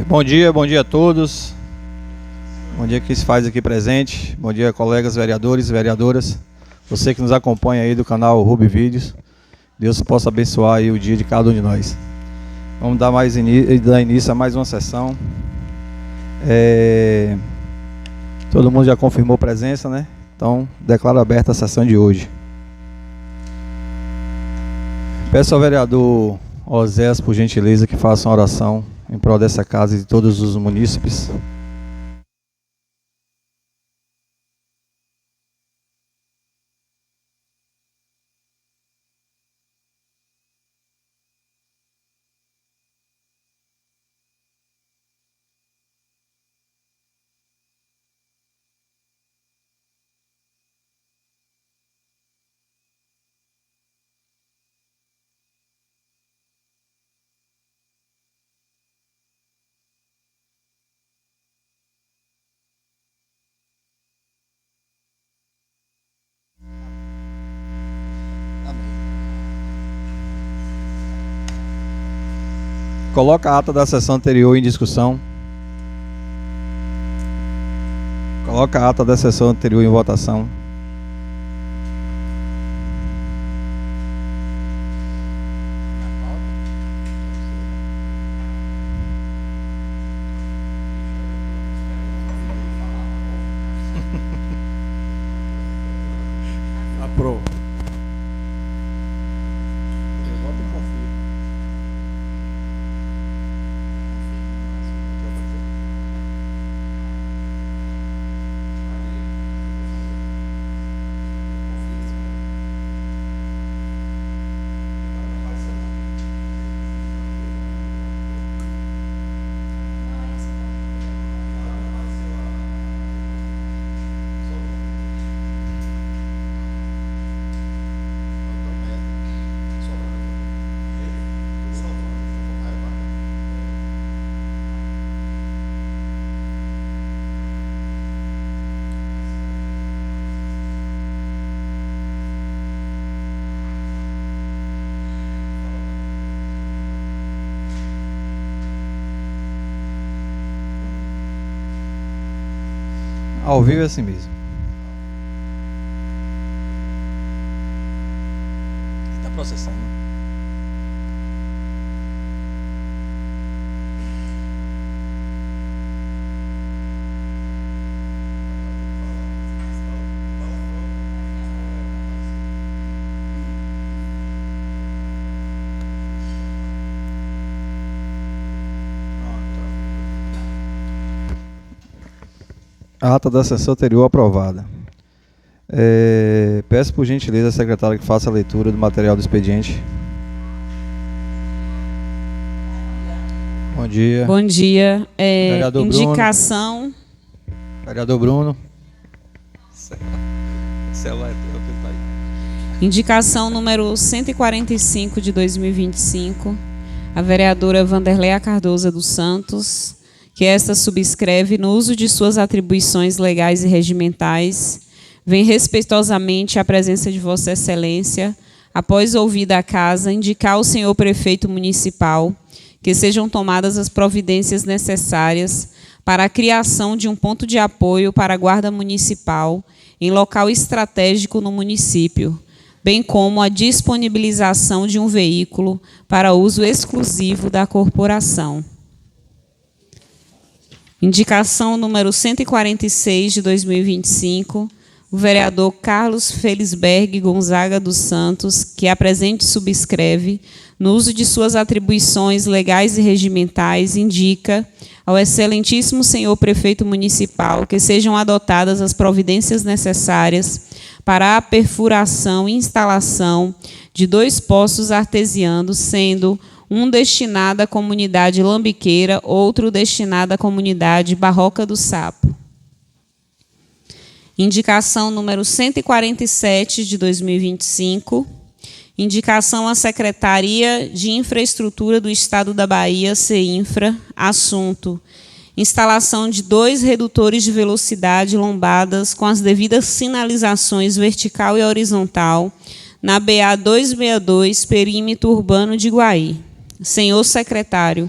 Bom dia a todos. Bom dia que se faz aqui presente. Bom dia, colegas vereadores e vereadoras. Você que nos acompanha aí do canal Ruby Vídeos. Deus possa abençoar aí o dia de cada um de nós. Vamos dar início a mais uma sessão. Todo mundo já confirmou presença, né? Então, declaro aberta a sessão de hoje. Peço ao vereador Oséias, por gentileza, que faça uma oração em prol dessa casa e de todos os munícipes. Coloca a ata da sessão anterior em discussão. Coloca a ata da sessão anterior em votação. Aprovou. Ao vivo é assim mesmo. Está processando. A ata da sessão anterior aprovada. Peço por gentileza a secretária que faça a leitura do material do expediente. Bom dia. Bom dia. Vereador Indicação. Bruno. Vereador Bruno. Celular tá aí. Indicação número 145 de 2025. A vereadora Vanderleia Cardoso dos Santos, que esta subscreve no uso de suas atribuições legais e regimentais, vem respeitosamente à presença de Vossa Excelência, após ouvida a casa, indicar ao senhor prefeito municipal que sejam tomadas as providências necessárias para a criação de um ponto de apoio para a Guarda Municipal em local estratégico no município, bem como a disponibilização de um veículo para uso exclusivo da corporação. Indicação número 146 de 2025, o vereador Carlos Felisberg Gonzaga dos Santos, que a presente subscreve, no uso de suas atribuições legais e regimentais, indica ao excelentíssimo senhor prefeito municipal que sejam adotadas as providências necessárias para a perfuração e instalação de 2 poços artesianos, sendo um destinado à comunidade Lambiqueira, outro destinado à comunidade Barroca do Sapo. Indicação número 147 de 2025. Indicação à Secretaria de Infraestrutura do Estado da Bahia, CEINFRA, assunto: instalação de 2 redutores de velocidade lombadas com as devidas sinalizações vertical e horizontal na BA 262, perímetro urbano de Iguaí. Senhor secretário,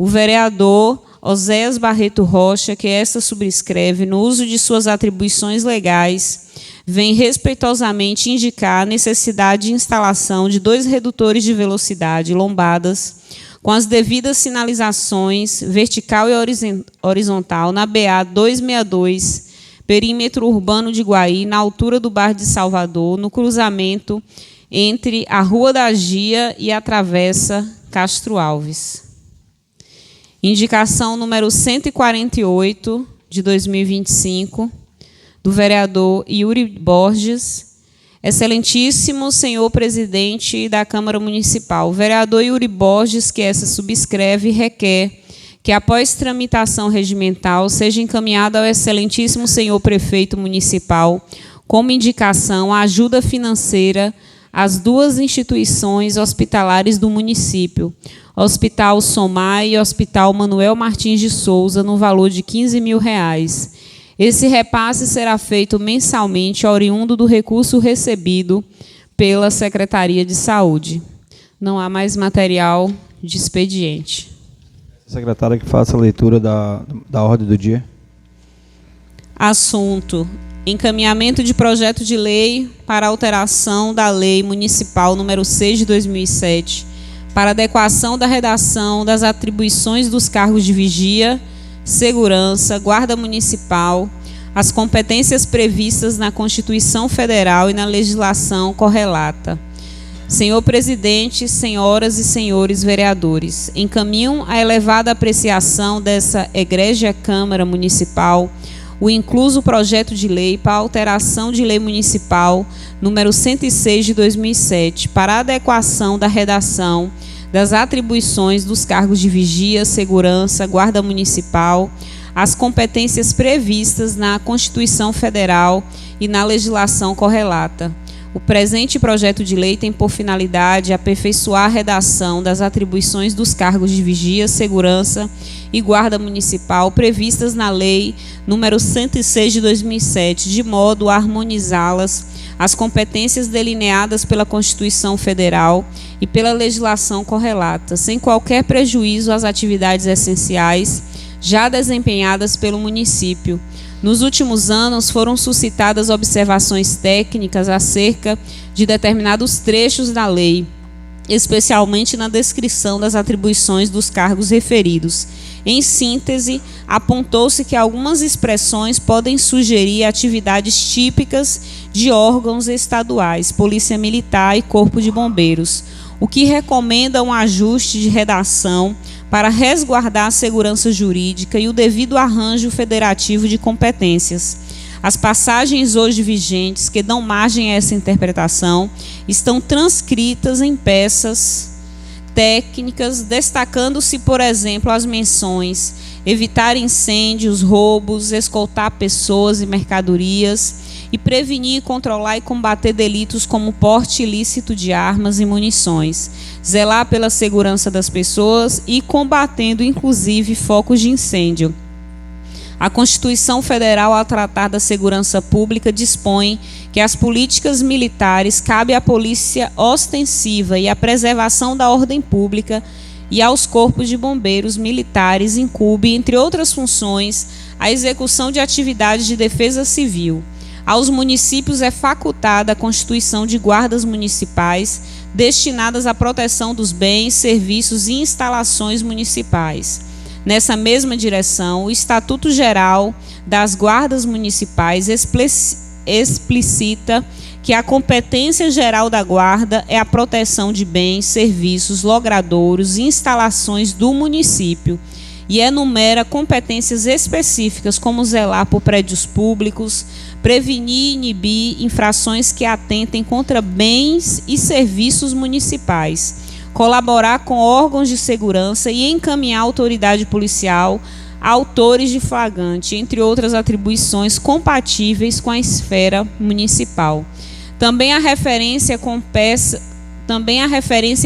o vereador Oséias Barreto Rocha, que esta subscreve, no uso de suas atribuições legais, vem respeitosamente indicar a necessidade de instalação de 2 redutores de velocidade lombadas com as devidas sinalizações vertical e horizontal na BA 262, perímetro urbano de Guaí, na altura do bairro de Salvador, no cruzamento entre a Rua da Gia e a Travessa Castro Alves. Indicação número 148, de 2025, do vereador Yuri Borges. Excelentíssimo senhor presidente da Câmara Municipal, o vereador Yuri Borges, que essa subscreve, requer que, após tramitação regimental, seja encaminhada ao excelentíssimo senhor prefeito municipal, como indicação, a ajuda financeira às 2 instituições hospitalares do município, Hospital Somar e Hospital Manuel Martins de Souza, no valor de R$15 mil. Esse repasse será feito mensalmente, oriundo do recurso recebido pela Secretaria de Saúde. Não há mais material de expediente. Secretária, que faça a leitura da ordem do dia. Assunto: encaminhamento de projeto de lei para alteração da Lei Municipal número 6 de 2007, para adequação da redação das atribuições dos cargos de vigia, segurança, guarda municipal, as competências previstas na Constituição Federal e na legislação correlata. Senhor presidente, senhoras e senhores vereadores, encaminham a elevada apreciação dessa egrégia Câmara Municipal o incluso projeto de lei para alteração de Lei Municipal número 106 de 2007, para adequação da redação das atribuições dos cargos de vigia, segurança, guarda municipal, as competências previstas na Constituição Federal e na legislação correlata. O presente projeto de lei tem por finalidade aperfeiçoar a redação das atribuições dos cargos de vigia, segurança e guarda municipal previstas na Lei número 106 de 2007, de modo a harmonizá-las às competências delineadas pela Constituição Federal e pela legislação correlata, sem qualquer prejuízo às atividades essenciais já desempenhadas pelo município. Nos últimos anos, foram suscitadas observações técnicas acerca de determinados trechos da lei, especialmente na descrição das atribuições dos cargos referidos. Em síntese, apontou-se que algumas expressões podem sugerir atividades típicas de órgãos estaduais, Polícia Militar e Corpo de Bombeiros, o que recomenda um ajuste de redação para resguardar a segurança jurídica e o devido arranjo federativo de competências. As passagens hoje vigentes que dão margem a essa interpretação estão transcritas em peças técnicas, destacando-se, por exemplo, as menções: evitar incêndios, roubos, escoltar pessoas e mercadorias e prevenir, controlar e combater delitos como porte ilícito de armas e munições, zelar pela segurança das pessoas e combatendo, inclusive, focos de incêndio. A Constituição Federal, ao tratar da segurança pública, dispõe que as políticas militares cabem à polícia ostensiva e à preservação da ordem pública e aos corpos de bombeiros militares incumbe, entre outras funções, a execução de atividades de defesa civil. Aos municípios é facultada a constituição de guardas municipais destinadas à proteção dos bens, serviços e instalações municipais. Nessa mesma direção, o Estatuto Geral das Guardas Municipais explicita que a competência geral da guarda é a proteção de bens, serviços, logradouros e instalações do município e enumera competências específicas como zelar por prédios públicos, prevenir e inibir infrações que atentem contra bens e serviços municipais, colaborar com órgãos de segurança e encaminhar a autoridade policial a autores de flagrante, entre outras atribuições compatíveis com a esfera municipal. Também há referência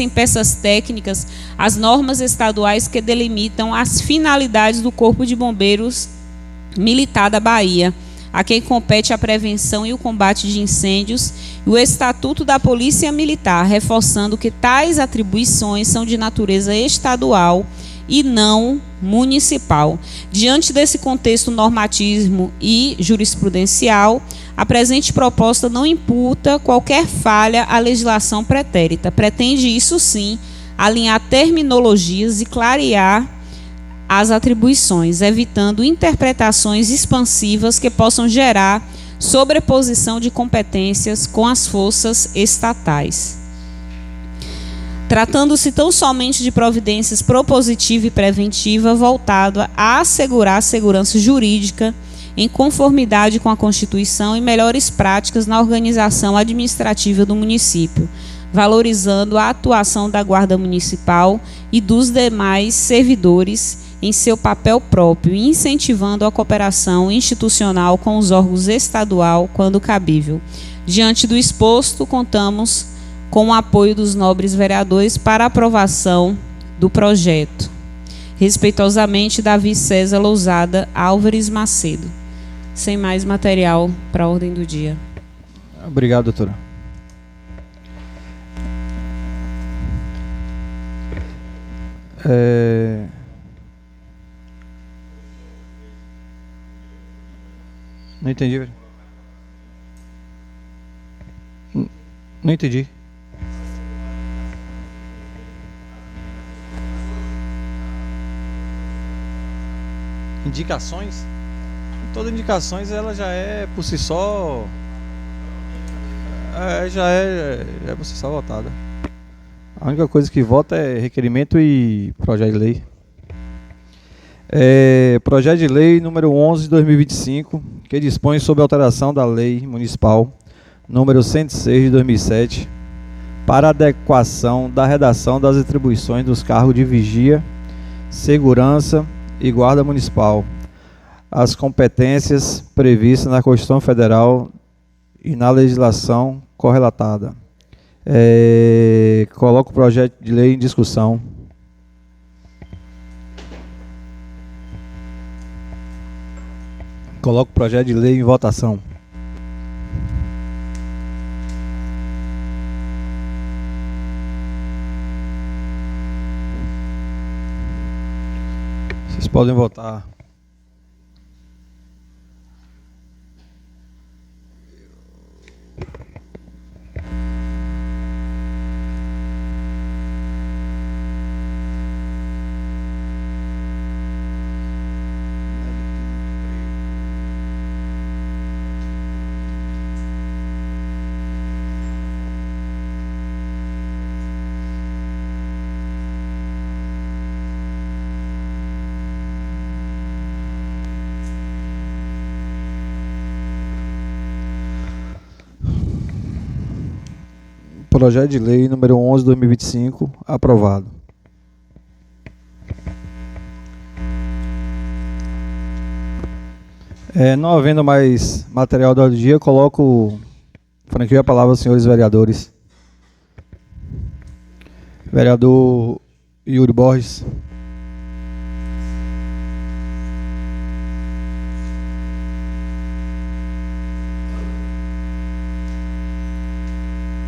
em peças técnicas às normas estaduais que delimitam as finalidades do Corpo de Bombeiros Militar da Bahia, a quem compete a prevenção e o combate de incêndios, e o Estatuto da Polícia Militar, reforçando que tais atribuições são de natureza estadual e não municipal. Diante desse contexto normativo e jurisprudencial, a presente proposta não imputa qualquer falha à legislação pretérita. Pretende, isso sim, alinhar terminologias e clarear as atribuições, evitando interpretações expansivas que possam gerar sobreposição de competências com as forças estatais. Tratando-se tão somente de providências propositiva e preventiva voltada a assegurar a segurança jurídica em conformidade com a Constituição e melhores práticas na organização administrativa do município, valorizando a atuação da Guarda Municipal e dos demais servidores em seu papel próprio e incentivando a cooperação institucional com os órgãos estaduais quando cabível. Diante do exposto, contamos com o apoio dos nobres vereadores para a aprovação do projeto. Respeitosamente, Davi César Lousada Álvares Macedo. Sem mais material para a ordem do dia. Obrigado, doutora. Não entendi, velho. Não entendi. Indicações? Todas indicações ela já é por si só. Já é por si só votada. A única coisa que vota é requerimento e projeto de lei. Projeto de lei número 11 de 2025, que dispõe sobre a alteração da lei municipal número 106 de 2007 para adequação da redação das atribuições dos cargos de vigia, segurança e guarda municipal às competências previstas na Constituição Federal e na legislação correlatada. Coloco o projeto de lei em discussão. Coloco o projeto de lei em votação. Vocês podem votar. Projeto de lei número 11 de 2025, aprovado. Não havendo mais material do dia, franqueio a palavra aos senhores vereadores. Vereador Yuri Borges.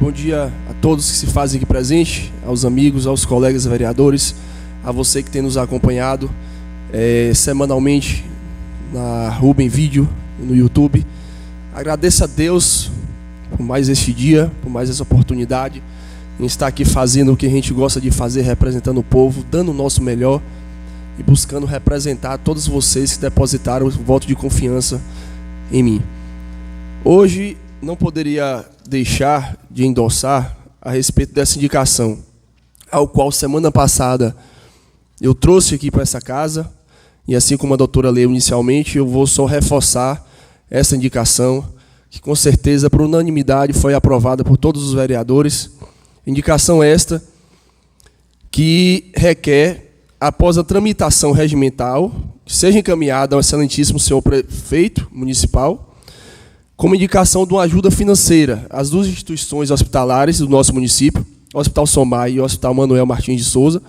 Bom dia a todos que se fazem aqui presente, aos amigos, aos colegas vereadores, a você que tem nos acompanhado semanalmente na Rubem Vídeo, no YouTube. Agradeço a Deus por mais este dia, por mais essa oportunidade em estar aqui fazendo o que a gente gosta de fazer, representando o povo, dando o nosso melhor e buscando representar todos vocês que depositaram o voto de confiança em mim. Hoje não poderia deixar de endossar a respeito dessa indicação, ao qual semana passada eu trouxe aqui para essa casa, e assim como a doutora leu inicialmente, eu vou só reforçar essa indicação, que com certeza por unanimidade foi aprovada por todos os vereadores. Indicação esta que requer, após a tramitação regimental, que seja encaminhada ao excelentíssimo senhor prefeito municipal, como indicação de uma ajuda financeira às duas instituições hospitalares do nosso município, o Hospital Somar e o Hospital Manuel Martins de Souza,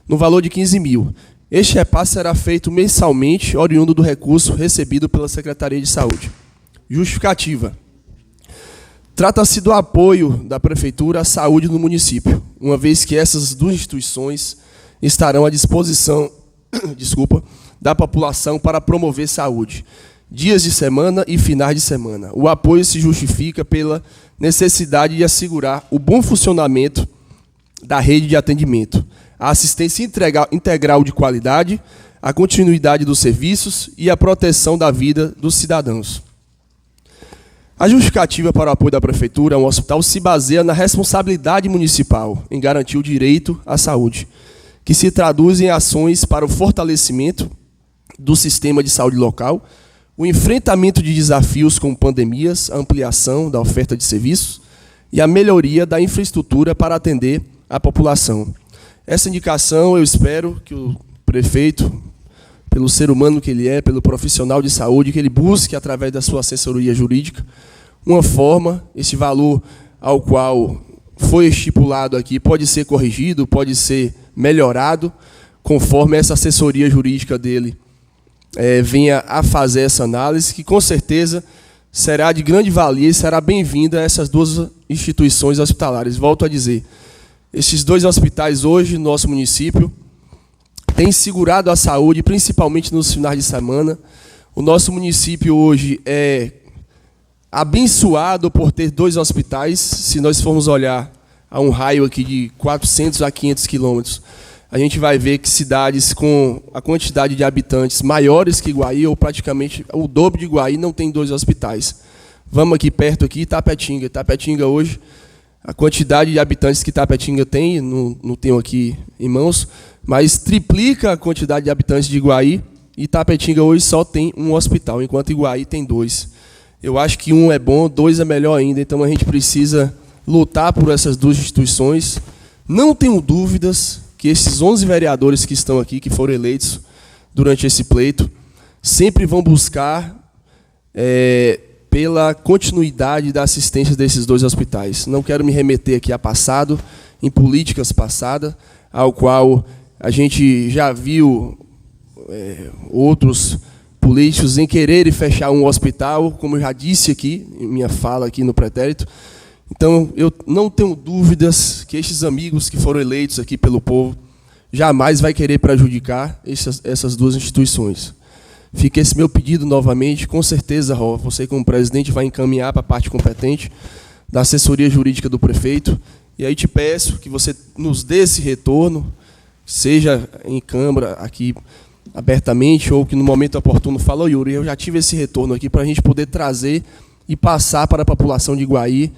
no valor de 15 mil. Este repasse será feito mensalmente, oriundo do recurso recebido pela Secretaria de Saúde. Justificativa. Trata-se do apoio da Prefeitura à saúde no município, uma vez que essas duas instituições estarão à disposição da população para promover saúde, dias de semana e finais de semana. O apoio se justifica pela necessidade de assegurar o bom funcionamento da rede de atendimento, a assistência integral de qualidade, a continuidade dos serviços e a proteção da vida dos cidadãos. A justificativa para o apoio da Prefeitura a um hospital se baseia na responsabilidade municipal em garantir o direito à saúde, que se traduz em ações para o fortalecimento do sistema de saúde local, o enfrentamento de desafios como pandemias, a ampliação da oferta de serviços e a melhoria da infraestrutura para atender a população. Essa indicação, eu espero que o prefeito, pelo ser humano que ele é, pelo profissional de saúde, que ele busque, através da sua assessoria jurídica, uma forma, esse valor ao qual foi estipulado aqui pode ser corrigido, pode ser melhorado, conforme essa assessoria jurídica dele venha a fazer essa análise, que com certeza será de grande valia e será bem-vinda a essas duas instituições hospitalares. Volto a dizer, esses dois hospitais hoje no nosso município têm segurado a saúde, principalmente nos finais de semana. O nosso município hoje é abençoado por ter dois hospitais. Se nós formos olhar a um raio aqui de 400 a 500 quilômetros, a gente vai ver que cidades com a quantidade de habitantes maiores que Iguaí, ou praticamente o dobro de Iguaí, não tem dois hospitais. Vamos aqui perto, aqui, Itapetinga. Itapetinga hoje, a quantidade de habitantes que Itapetinga tem, não tenho aqui em mãos, mas triplica a quantidade de habitantes de Iguaí, e Itapetinga hoje só tem um hospital, enquanto Iguaí tem dois. Eu acho que um é bom, dois é melhor ainda, então a gente precisa lutar por essas duas instituições. Não tenho dúvidas que esses 11 vereadores que estão aqui, que foram eleitos durante esse pleito, sempre vão buscar pela continuidade da assistência desses dois hospitais. Não quero me remeter aqui a passado, em políticas passadas, ao qual a gente já viu outros políticos em quererem fechar um hospital, como eu já disse aqui, em minha fala aqui no pretérito. Então, eu não tenho dúvidas que estes amigos que foram eleitos aqui pelo povo jamais vai querer prejudicar essas duas instituições. Fica esse meu pedido novamente. Com certeza, Ró, você como presidente vai encaminhar para a parte competente da assessoria jurídica do prefeito. E aí te peço que você nos dê esse retorno, seja em Câmara, aqui abertamente, ou que no momento oportuno fala, Yuri, eu já tive esse retorno aqui para a gente poder trazer e passar para a população de Iguaí,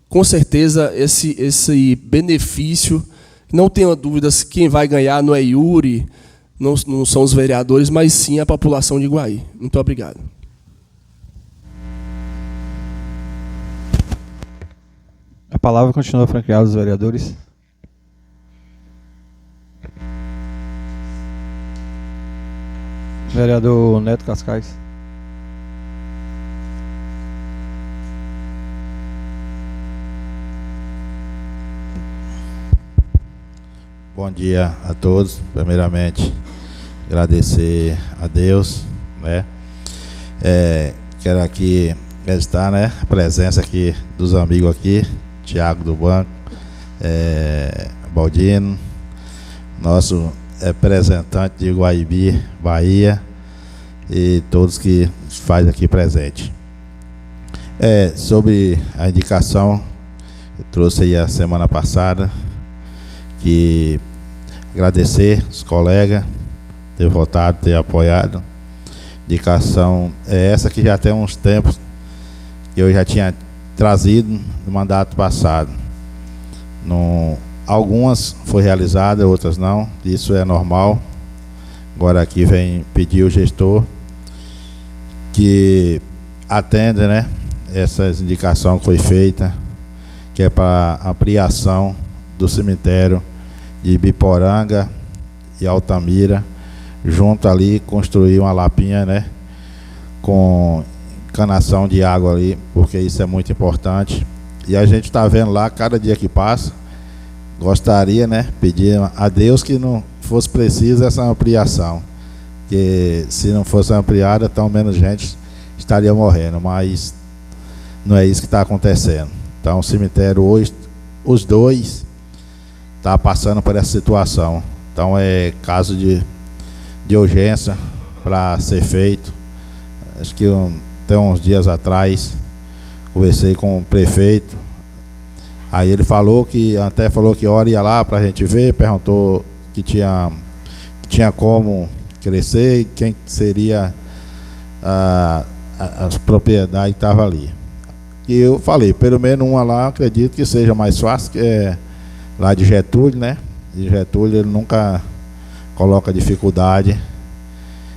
com certeza, esse benefício. Não tenha dúvidas, quem vai ganhar não é Yuri, não são os vereadores, mas sim a população de Iguaí. Muito obrigado. A palavra continua franqueada aos vereadores. Vereador Neto Cascais. Bom dia a todos. Primeiramente, agradecer a Deus, né? Quero aqui registrar, né, a presença aqui dos amigos aqui, Tiago do Banco, Baldino, nosso representante de Iguaibi, Bahia, e todos que fazem aqui presente. Sobre a indicação, eu trouxe aí a semana passada, que agradecer os colegas ter votado, ter apoiado. Indicação é essa que já tem uns tempos que eu já tinha trazido no mandato passado. Algumas foi realizadas, outras não, isso é normal. Agora aqui vem pedir o gestor que atenda, né, essa indicação que foi feita, que é para ampliação do cemitério de Biporanga e Altamira, junto ali, construir uma lapinha, né, com encanação de água ali, porque isso é muito importante. E a gente está vendo lá, cada dia que passa, gostaria, né, pedir a Deus que não fosse preciso essa ampliação, que se não fosse ampliada, tão menos gente estaria morrendo, mas não é isso que está acontecendo. Então o cemitério hoje, os dois, está passando por essa situação. Então é caso de urgência para ser feito. Acho que até uns dias atrás conversei com o prefeito. Aí ele falou que hora ia lá para a gente ver, perguntou que tinha como crescer e quem seria as propriedades que estavam ali. E eu falei, pelo menos uma lá, acredito que seja mais fácil, que é lá de Getúlio, né? De Getúlio ele nunca coloca dificuldade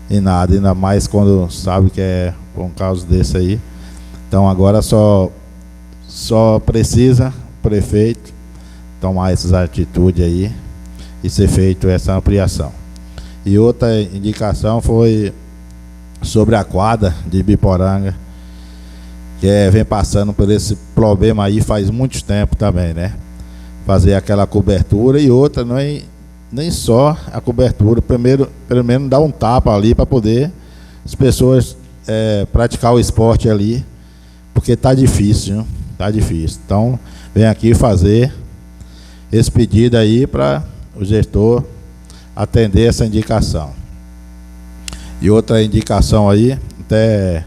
em nada, ainda mais quando sabe que é por um caso desse aí. Então agora só precisa o prefeito tomar essas atitudes aí e ser feito essa ampliação. E outra indicação foi sobre a quadra de Ibiporanga, que vem passando por esse problema aí faz muito tempo também, né? Fazer aquela cobertura, e outra, não é nem só a cobertura, pelo menos dar um tapa ali para poder as pessoas praticar o esporte ali, porque tá difícil, viu? Tá difícil. Então, vem aqui fazer esse pedido aí para o gestor atender essa indicação. E outra indicação aí, até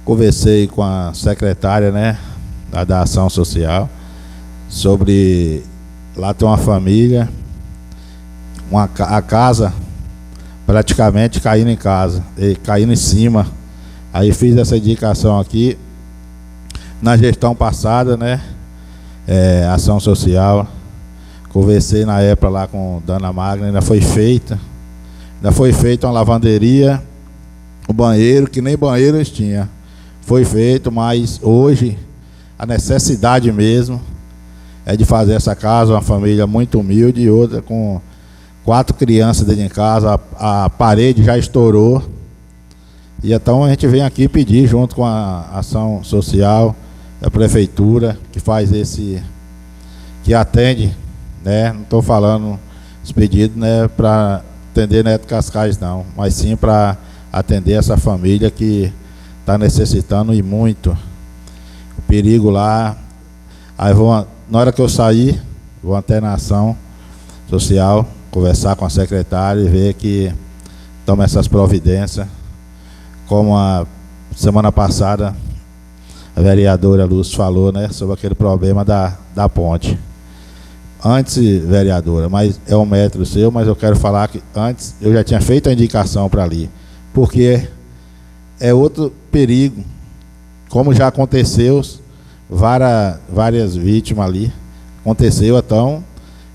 conversei com a secretária, né, da Ação Social, sobre lá tem uma família, a casa praticamente caindo em cima. Aí fiz essa indicação aqui na gestão passada, né, Ação Social. Conversei na época lá com Dona Magna, ainda foi feita uma lavanderia, o banheiro, que nem banheiro eles tinham. Foi feito, mas hoje a necessidade mesmo é de fazer essa casa, uma família muito humilde, e outra com 4 crianças dentro de casa, a parede já estourou. E então a gente vem aqui pedir, junto com a Ação Social, a Prefeitura, que faz que atende, né? Não estou falando os pedidos, né, para atender Neto Cascais, não, mas sim para atender essa família que está necessitando e muito. O perigo lá. Aí na hora que eu sair, vou até na Ação Social, conversar com a secretária e ver que toma essas providências. Como a semana passada a vereadora Lúcia falou, né, sobre aquele problema da ponte. Antes, vereadora, mas é um metro seu, mas eu quero falar que antes eu já tinha feito a indicação para ali, porque é outro perigo, como já aconteceu, várias vítimas ali, aconteceu. Então,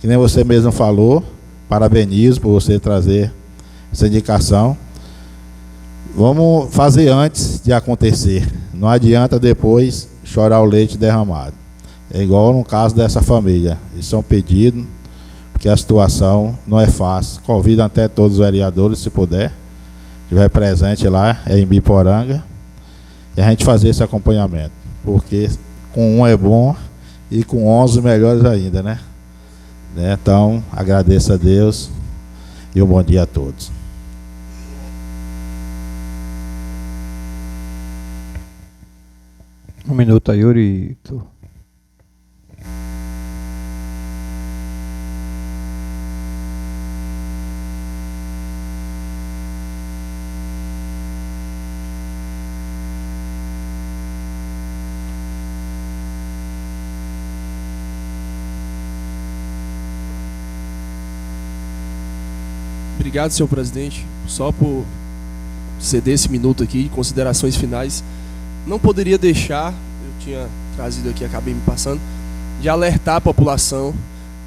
que nem você mesmo falou, parabenizo por você trazer essa indicação. Vamos fazer antes de acontecer, não adianta depois chorar o leite derramado. É igual no caso dessa família. Isso é um pedido, porque a situação não é fácil. Convido até todos os vereadores, se puder, estiver presente lá, em Ibiporanga, e a gente fazer esse acompanhamento. Porque com um é bom e com 11 melhores ainda, né? Então, agradeço a Deus e um bom dia a todos. Um minuto, Yuri. Obrigado, senhor presidente, só por ceder esse minuto aqui, considerações finais. Não poderia deixar, eu tinha trazido aqui, acabei me passando, de alertar a população.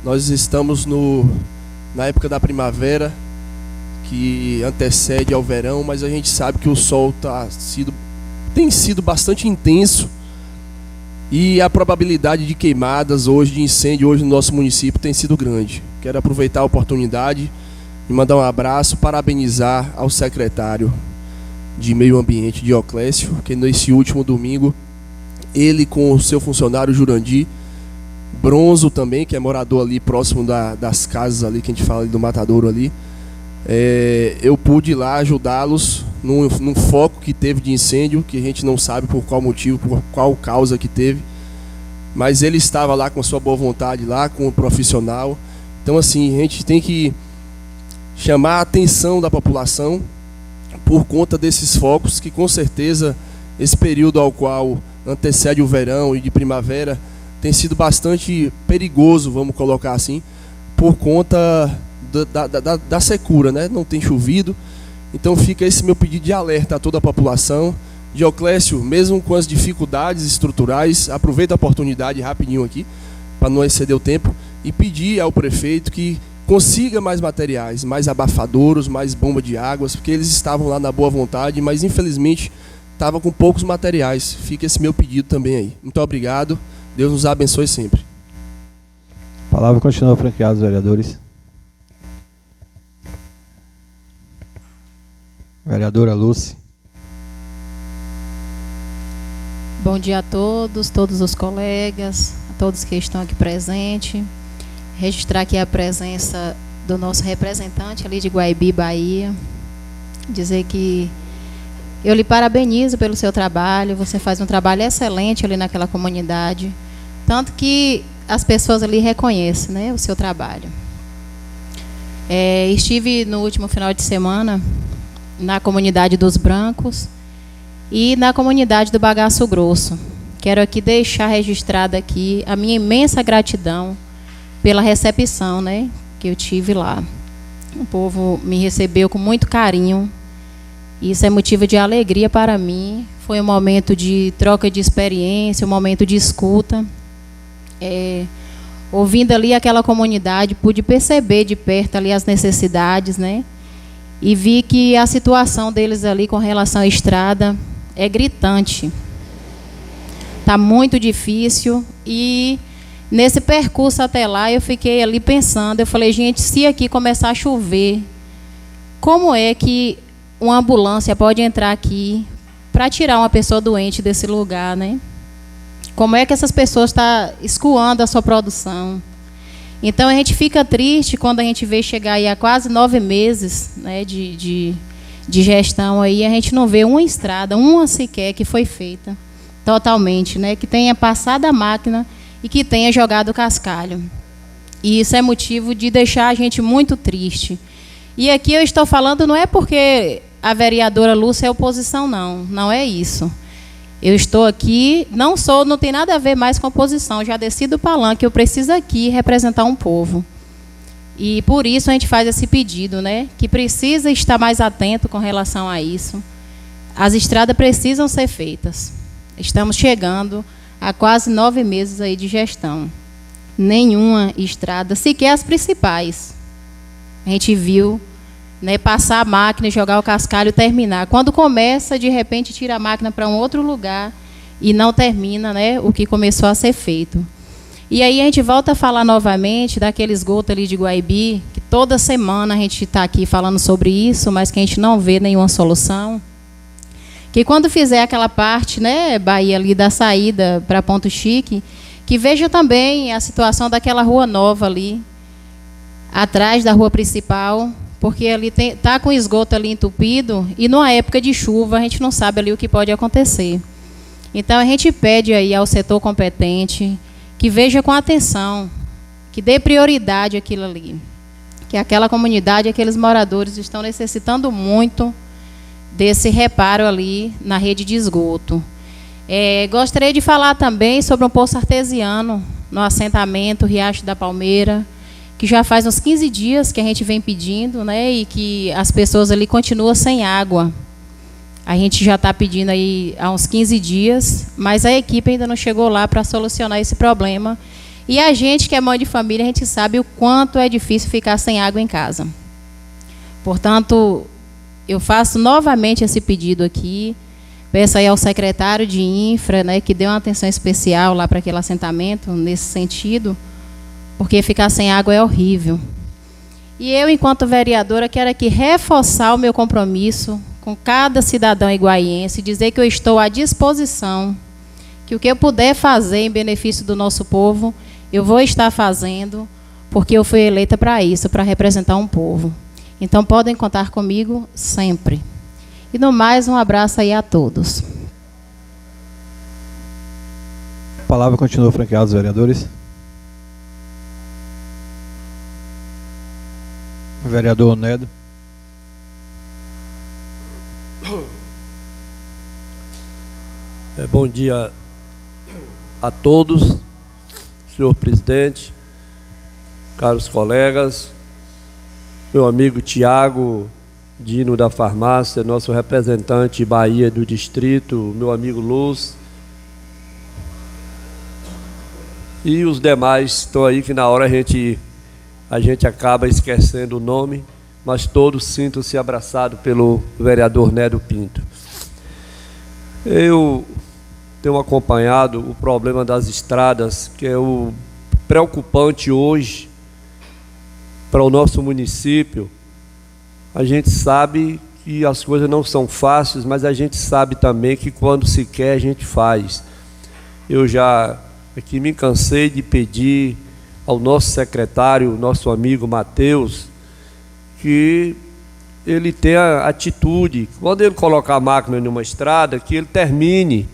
Nós estamos na época da primavera, que antecede ao verão, mas a gente sabe que o sol tem sido bastante intenso, e a probabilidade de queimadas hoje, de incêndio hoje no nosso município tem sido grande. Quero aproveitar a oportunidade e mandar um abraço, parabenizar ao secretário de Meio Ambiente, Dioclésio, que nesse último domingo, ele com o seu funcionário Jurandir Bronzo também, que é morador ali próximo das casas ali, que a gente fala ali do Matadouro ali, eu pude ir lá ajudá-los num foco que teve de incêndio, que a gente não sabe por qual motivo, por qual causa que teve, mas ele estava lá com sua boa vontade, lá com o profissional. Então assim, a gente tem que chamar a atenção da população por conta desses focos que, com certeza, esse período ao qual antecede o verão e de primavera tem sido bastante perigoso, vamos colocar assim, por conta da secura, né? Não tem chovido. Então fica esse meu pedido de alerta a toda a população. Dioclésio, mesmo com as dificuldades estruturais, aproveita a oportunidade rapidinho aqui, para não exceder o tempo, e pedir ao prefeito que consiga mais materiais, mais abafadouros, mais bomba de águas, porque eles estavam lá na boa vontade, mas infelizmente estavam com poucos materiais. Fica esse meu pedido também aí. Muito obrigado. Deus nos abençoe sempre. A palavra continua franqueada aos vereadores. Vereadora Lúcia. Bom dia a todos os colegas, a todos que estão aqui presentes. Registrar aqui a presença do nosso representante ali de Guaibi, Bahia. Dizer que eu lhe parabenizo pelo seu trabalho, você faz um trabalho excelente ali naquela comunidade, tanto que as pessoas ali reconhecem, né, o seu trabalho. Estive no último final de semana na comunidade dos Brancos e na comunidade do Bagaço Grosso. Quero aqui deixar registrada aqui a minha imensa gratidão pela recepção, né, que eu tive lá. O povo me recebeu com muito carinho. Isso é motivo de alegria para mim. Foi um momento de troca de experiência, um momento de escuta. Ouvindo ali aquela comunidade, pude perceber de perto ali as necessidades, né? E vi que a situação deles ali com relação à estrada é gritante. Está muito difícil e nesse percurso até lá eu fiquei ali pensando, eu falei, gente, se aqui começar a chover, como é que uma ambulância pode entrar aqui para tirar uma pessoa doente desse lugar, né? Como é que essas pessoas estão escoando a sua produção? Então, a gente fica triste quando a gente vê chegar aí há quase 9 meses, né, de gestão, aí, a gente não vê uma estrada, uma sequer, que foi feita totalmente, né, que tenha passado a máquina e que tenha jogado o cascalho. E isso é motivo de deixar a gente muito triste. E aqui eu estou falando não é porque a vereadora Lúcia é oposição, não. Não é isso. Eu estou aqui, não tem nada a ver mais com oposição. Já desci do palanque, eu preciso aqui representar um povo. E por isso a gente faz esse pedido, né? Que precisa estar mais atento com relação a isso. As estradas precisam ser feitas. Estamos chegando a quase 9 meses aí de gestão. Nenhuma estrada, sequer as principais. A gente viu, né, passar a máquina, jogar o cascalho e terminar. Quando começa, de repente, tira a máquina para um outro lugar e não termina, né, o que começou a ser feito. E aí a gente volta a falar novamente daquele esgoto ali de Guaibi, que toda semana a gente está aqui falando sobre isso, mas que a gente não vê nenhuma solução. Que quando fizer aquela parte, né, Bahia ali da saída para Ponto Chique, que veja também a situação daquela rua nova ali, atrás da rua principal, porque ali está com esgoto ali entupido e numa época de chuva a gente não sabe ali o que pode acontecer. Então a gente pede aí ao setor competente que veja com atenção, que dê prioridade àquilo ali, que aquela comunidade, aqueles moradores estão necessitando muito desse reparo ali na rede de esgoto. Gostaria de falar também sobre um poço artesiano no assentamento Riacho da Palmeira, que já faz uns 15 dias que a gente vem pedindo, né, e que as pessoas ali continuam sem água. A gente já está pedindo aí há uns 15 dias, mas a equipe ainda não chegou lá para solucionar esse problema. E a gente, que é mãe de família, a gente sabe o quanto é difícil ficar sem água em casa. Portanto, eu faço novamente esse pedido aqui. Peço aí ao secretário de Infra, né, que dê uma atenção especial lá para aquele assentamento, nesse sentido, porque ficar sem água é horrível. E eu, enquanto vereadora, quero aqui reforçar o meu compromisso com cada cidadão iguaiense, dizer que eu estou à disposição, que o que eu puder fazer em benefício do nosso povo, eu vou estar fazendo, porque eu fui eleita para isso, para representar um povo. Então, podem contar comigo sempre. E, no mais, um abraço aí a todos. A palavra continua franqueada aos vereadores. Vereador Nedo. Bom dia a todos, senhor presidente, caros colegas, meu amigo Tiago Dino da Farmácia, nosso representante Bahia do distrito, meu amigo Luz, e os demais estão aí que na hora a gente acaba esquecendo o nome, mas todos sintam-se abraçados pelo vereador Nedo Pinto. Eu tenho acompanhado o problema das estradas, que é o preocupante hoje para o nosso município. A gente sabe que as coisas não são fáceis, mas a gente sabe também que quando se quer, a gente faz. Eu já aqui me cansei de pedir ao nosso secretário, nosso amigo Matheus, que ele tenha atitude. Quando ele colocar a máquina em uma estrada, que ele termine.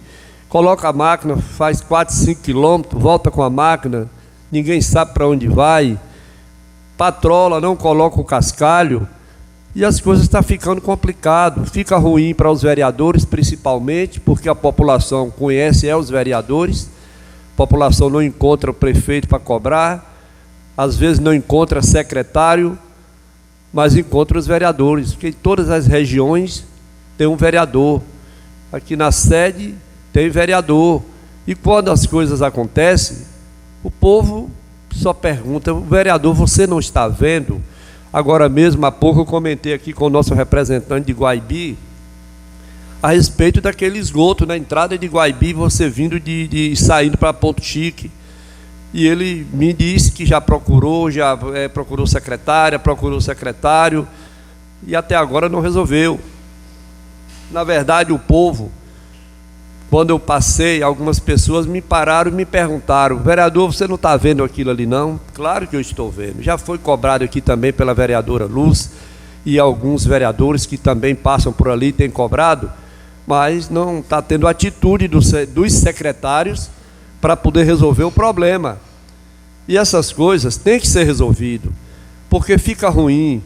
Coloca a máquina, faz 4, 5 quilômetros, volta com a máquina, ninguém sabe para onde vai, patrola, não coloca o cascalho, e as coisas estão ficando complicado. Fica ruim para os vereadores, principalmente, porque a população conhece os vereadores, a população não encontra o prefeito para cobrar, às vezes não encontra secretário, mas encontra os vereadores, porque em todas as regiões tem um vereador. Aqui na sede tem vereador, e quando as coisas acontecem, o povo só pergunta: o vereador, você não está vendo? Agora mesmo, há pouco, eu comentei aqui com o nosso representante de Guaibi, a respeito daquele esgoto na entrada de Guaibi, você vindo saindo para Ponto Chique, e ele me disse que já procurou secretária, procurou secretário, e até agora não resolveu. Na verdade, o povo, quando eu passei, algumas pessoas me pararam e me perguntaram: vereador, você não está vendo aquilo ali não? Claro que eu estou vendo. Já foi cobrado aqui também pela vereadora Luz e alguns vereadores que também passam por ali têm cobrado, mas não está tendo atitude dos secretários para poder resolver o problema. E essas coisas têm que ser resolvidas, porque fica ruim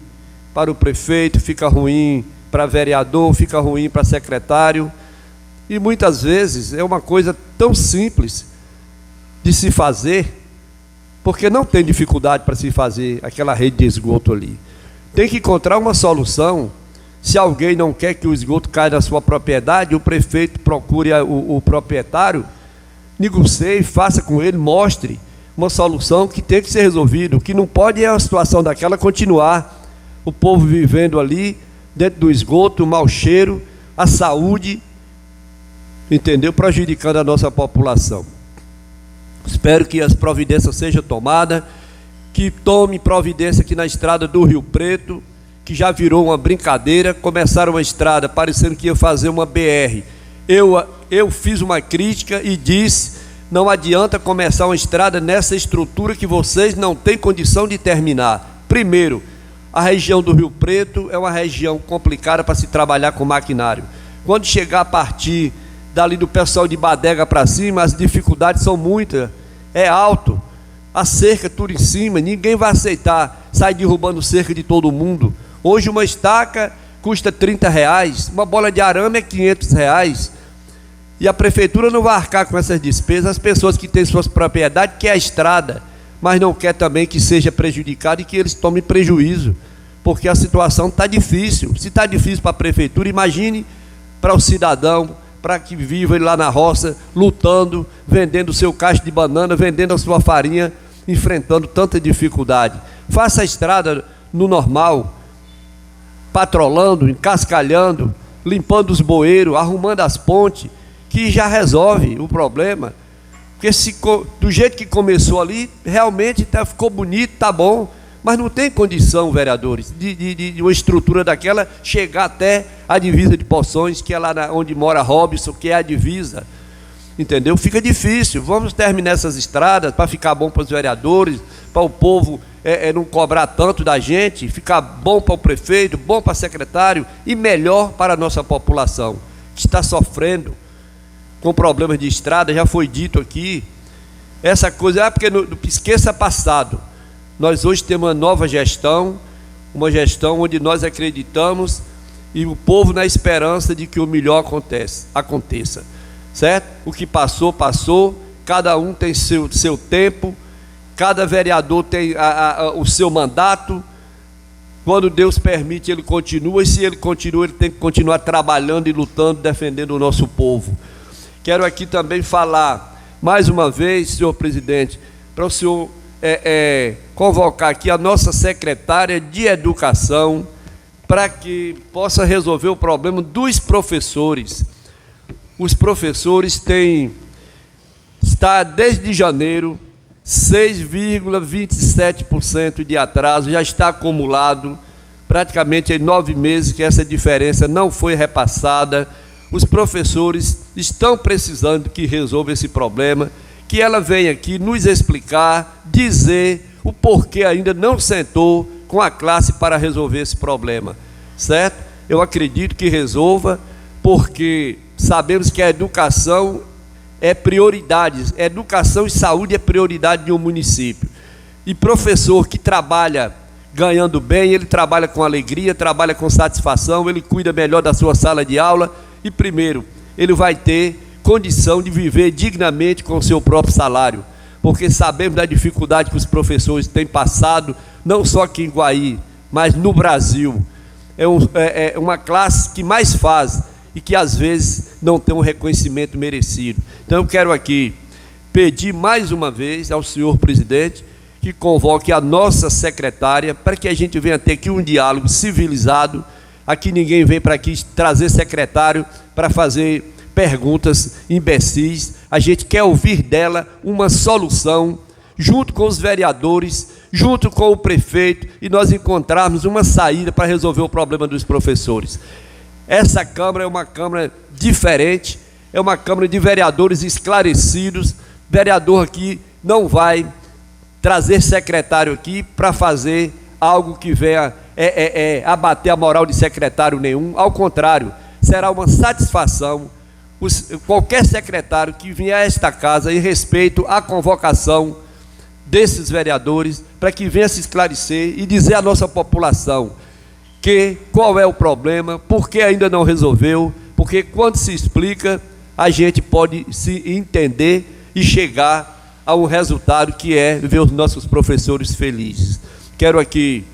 para o prefeito, fica ruim para vereador, fica ruim para secretário. E muitas vezes é uma coisa tão simples de se fazer, porque não tem dificuldade para se fazer aquela rede de esgoto ali. Tem que encontrar uma solução. Se alguém não quer que o esgoto caia na sua propriedade, o prefeito procure o proprietário, negocie, faça com ele, mostre uma solução que tem que ser resolvida. O que não pode é a situação daquela continuar. O povo vivendo ali, dentro do esgoto, o mau cheiro, a saúde, entendeu? Prejudicando a nossa população. Espero que as providências sejam tomadas, que tome providência aqui na estrada do Rio Preto, que já virou uma brincadeira. Começaram uma estrada parecendo que ia fazer uma BR. Eu fiz uma crítica e disse: não adianta começar uma estrada nessa estrutura que vocês não têm condição de terminar. Primeiro, a região do Rio Preto é uma região complicada para se trabalhar com maquinário. Quando chegar a partir dali do pessoal de Badega para cima, as dificuldades são muitas, é alto, a cerca tudo em cima, ninguém vai aceitar sair derrubando cerca de todo mundo. Hoje uma estaca custa R$30, uma bola de arame é R$500, e a prefeitura não vai arcar com essas despesas. As pessoas que têm suas propriedades querem a estrada, mas não quer também que seja prejudicado e que eles tomem prejuízo, porque a situação está difícil. Se está difícil para a prefeitura, imagine para o cidadão, para que viva lá na roça, lutando, vendendo o seu cacho de banana, vendendo a sua farinha, enfrentando tanta dificuldade. Faça a estrada no normal, patrolando, encascalhando, limpando os bueiros, arrumando as pontes, que já resolve o problema. Porque do jeito que começou ali, realmente ficou bonito, está bom, mas não tem condição, vereadores, de uma estrutura daquela chegar até a divisa de Poções, que é lá onde mora Robson, que é a divisa, entendeu? Fica difícil. Vamos terminar essas estradas para ficar bom para os vereadores, para o povo não cobrar tanto da gente, ficar bom para o prefeito, bom para o secretário e melhor para a nossa população, que está sofrendo com problemas de estrada. Já foi dito aqui, essa coisa, porque esqueça passado. Nós hoje temos uma nova gestão, uma gestão onde nós acreditamos e o povo na esperança de que o melhor aconteça, certo? O que passou, passou, cada um tem seu tempo, cada vereador tem o seu mandato. Quando Deus permite, ele continua, e se ele continua, ele tem que continuar trabalhando e lutando, defendendo o nosso povo. Quero aqui também falar, mais uma vez, senhor presidente, para o senhor convocar aqui a nossa secretária de Educação, para que possa resolver o problema dos professores. Os professores está desde janeiro, 6,27% de atraso, já está acumulado, praticamente em 9 meses que essa diferença não foi repassada. Os professores estão precisando que resolva esse problema, que ela venha aqui nos explicar, dizer o porquê ainda não sentou com a classe para resolver esse problema, certo? Eu acredito que resolva, porque sabemos que a educação é prioridade, educação e saúde é prioridade de um município. E professor que trabalha ganhando bem, ele trabalha com alegria, trabalha com satisfação, ele cuida melhor da sua sala de aula e, primeiro, ele vai ter condição de viver dignamente com o seu próprio salário, porque sabemos da dificuldade que os professores têm passado, não só aqui em Guaí, mas no Brasil. É uma classe que mais faz e que às vezes não tem um reconhecimento merecido. Então eu quero aqui pedir mais uma vez ao senhor presidente que convoque a nossa secretária para que a gente venha ter aqui um diálogo civilizado. Aqui ninguém vem para aqui trazer secretário para fazer perguntas imbecis. A gente quer ouvir dela uma solução, junto com os vereadores, junto com o prefeito, e nós encontrarmos uma saída para resolver o problema dos professores. Essa Câmara é uma Câmara diferente, é uma Câmara de vereadores esclarecidos. Vereador aqui não vai trazer secretário aqui para fazer algo que venha abater a moral de secretário nenhum. Ao contrário, será uma satisfação qualquer secretário que vier a esta casa em respeito à convocação desses vereadores, para que venha se esclarecer e dizer à nossa população qual é o problema, por que ainda não resolveu, porque quando se explica, a gente pode se entender e chegar a um resultado que é ver os nossos professores felizes. Quero aqui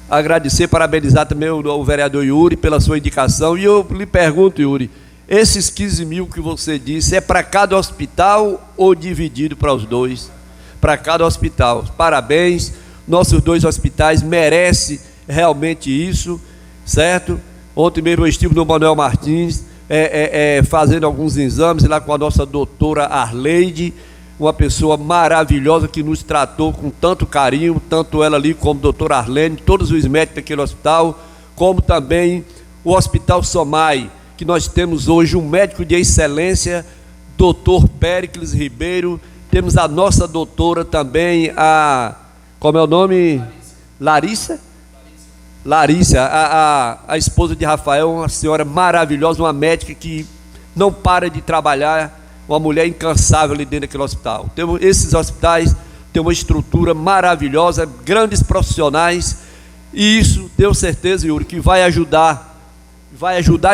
agradecer, parabenizar também o vereador Yuri pela sua indicação, e eu lhe pergunto, Yuri, esses 15 mil que você disse, é para cada hospital ou dividido para os dois? Para cada hospital. Parabéns, nossos 2 hospitais merecem realmente isso, certo? Ontem mesmo eu estive no Manuel Martins, fazendo alguns exames lá com a nossa doutora Arleide, uma pessoa maravilhosa que nos tratou com tanto carinho, tanto ela ali como a doutora Arlene, todos os médicos daquele hospital, como também o Hospital Somai, que nós temos hoje um médico de excelência, doutor Péricles Ribeiro, temos a nossa doutora também, como é o nome? Larissa, a esposa de Rafael, uma senhora maravilhosa, uma médica que não para de trabalhar, uma mulher incansável ali dentro daquele hospital. Esses hospitais têm uma estrutura maravilhosa, grandes profissionais, e isso, tenho certeza, Yuri, que vai ajudar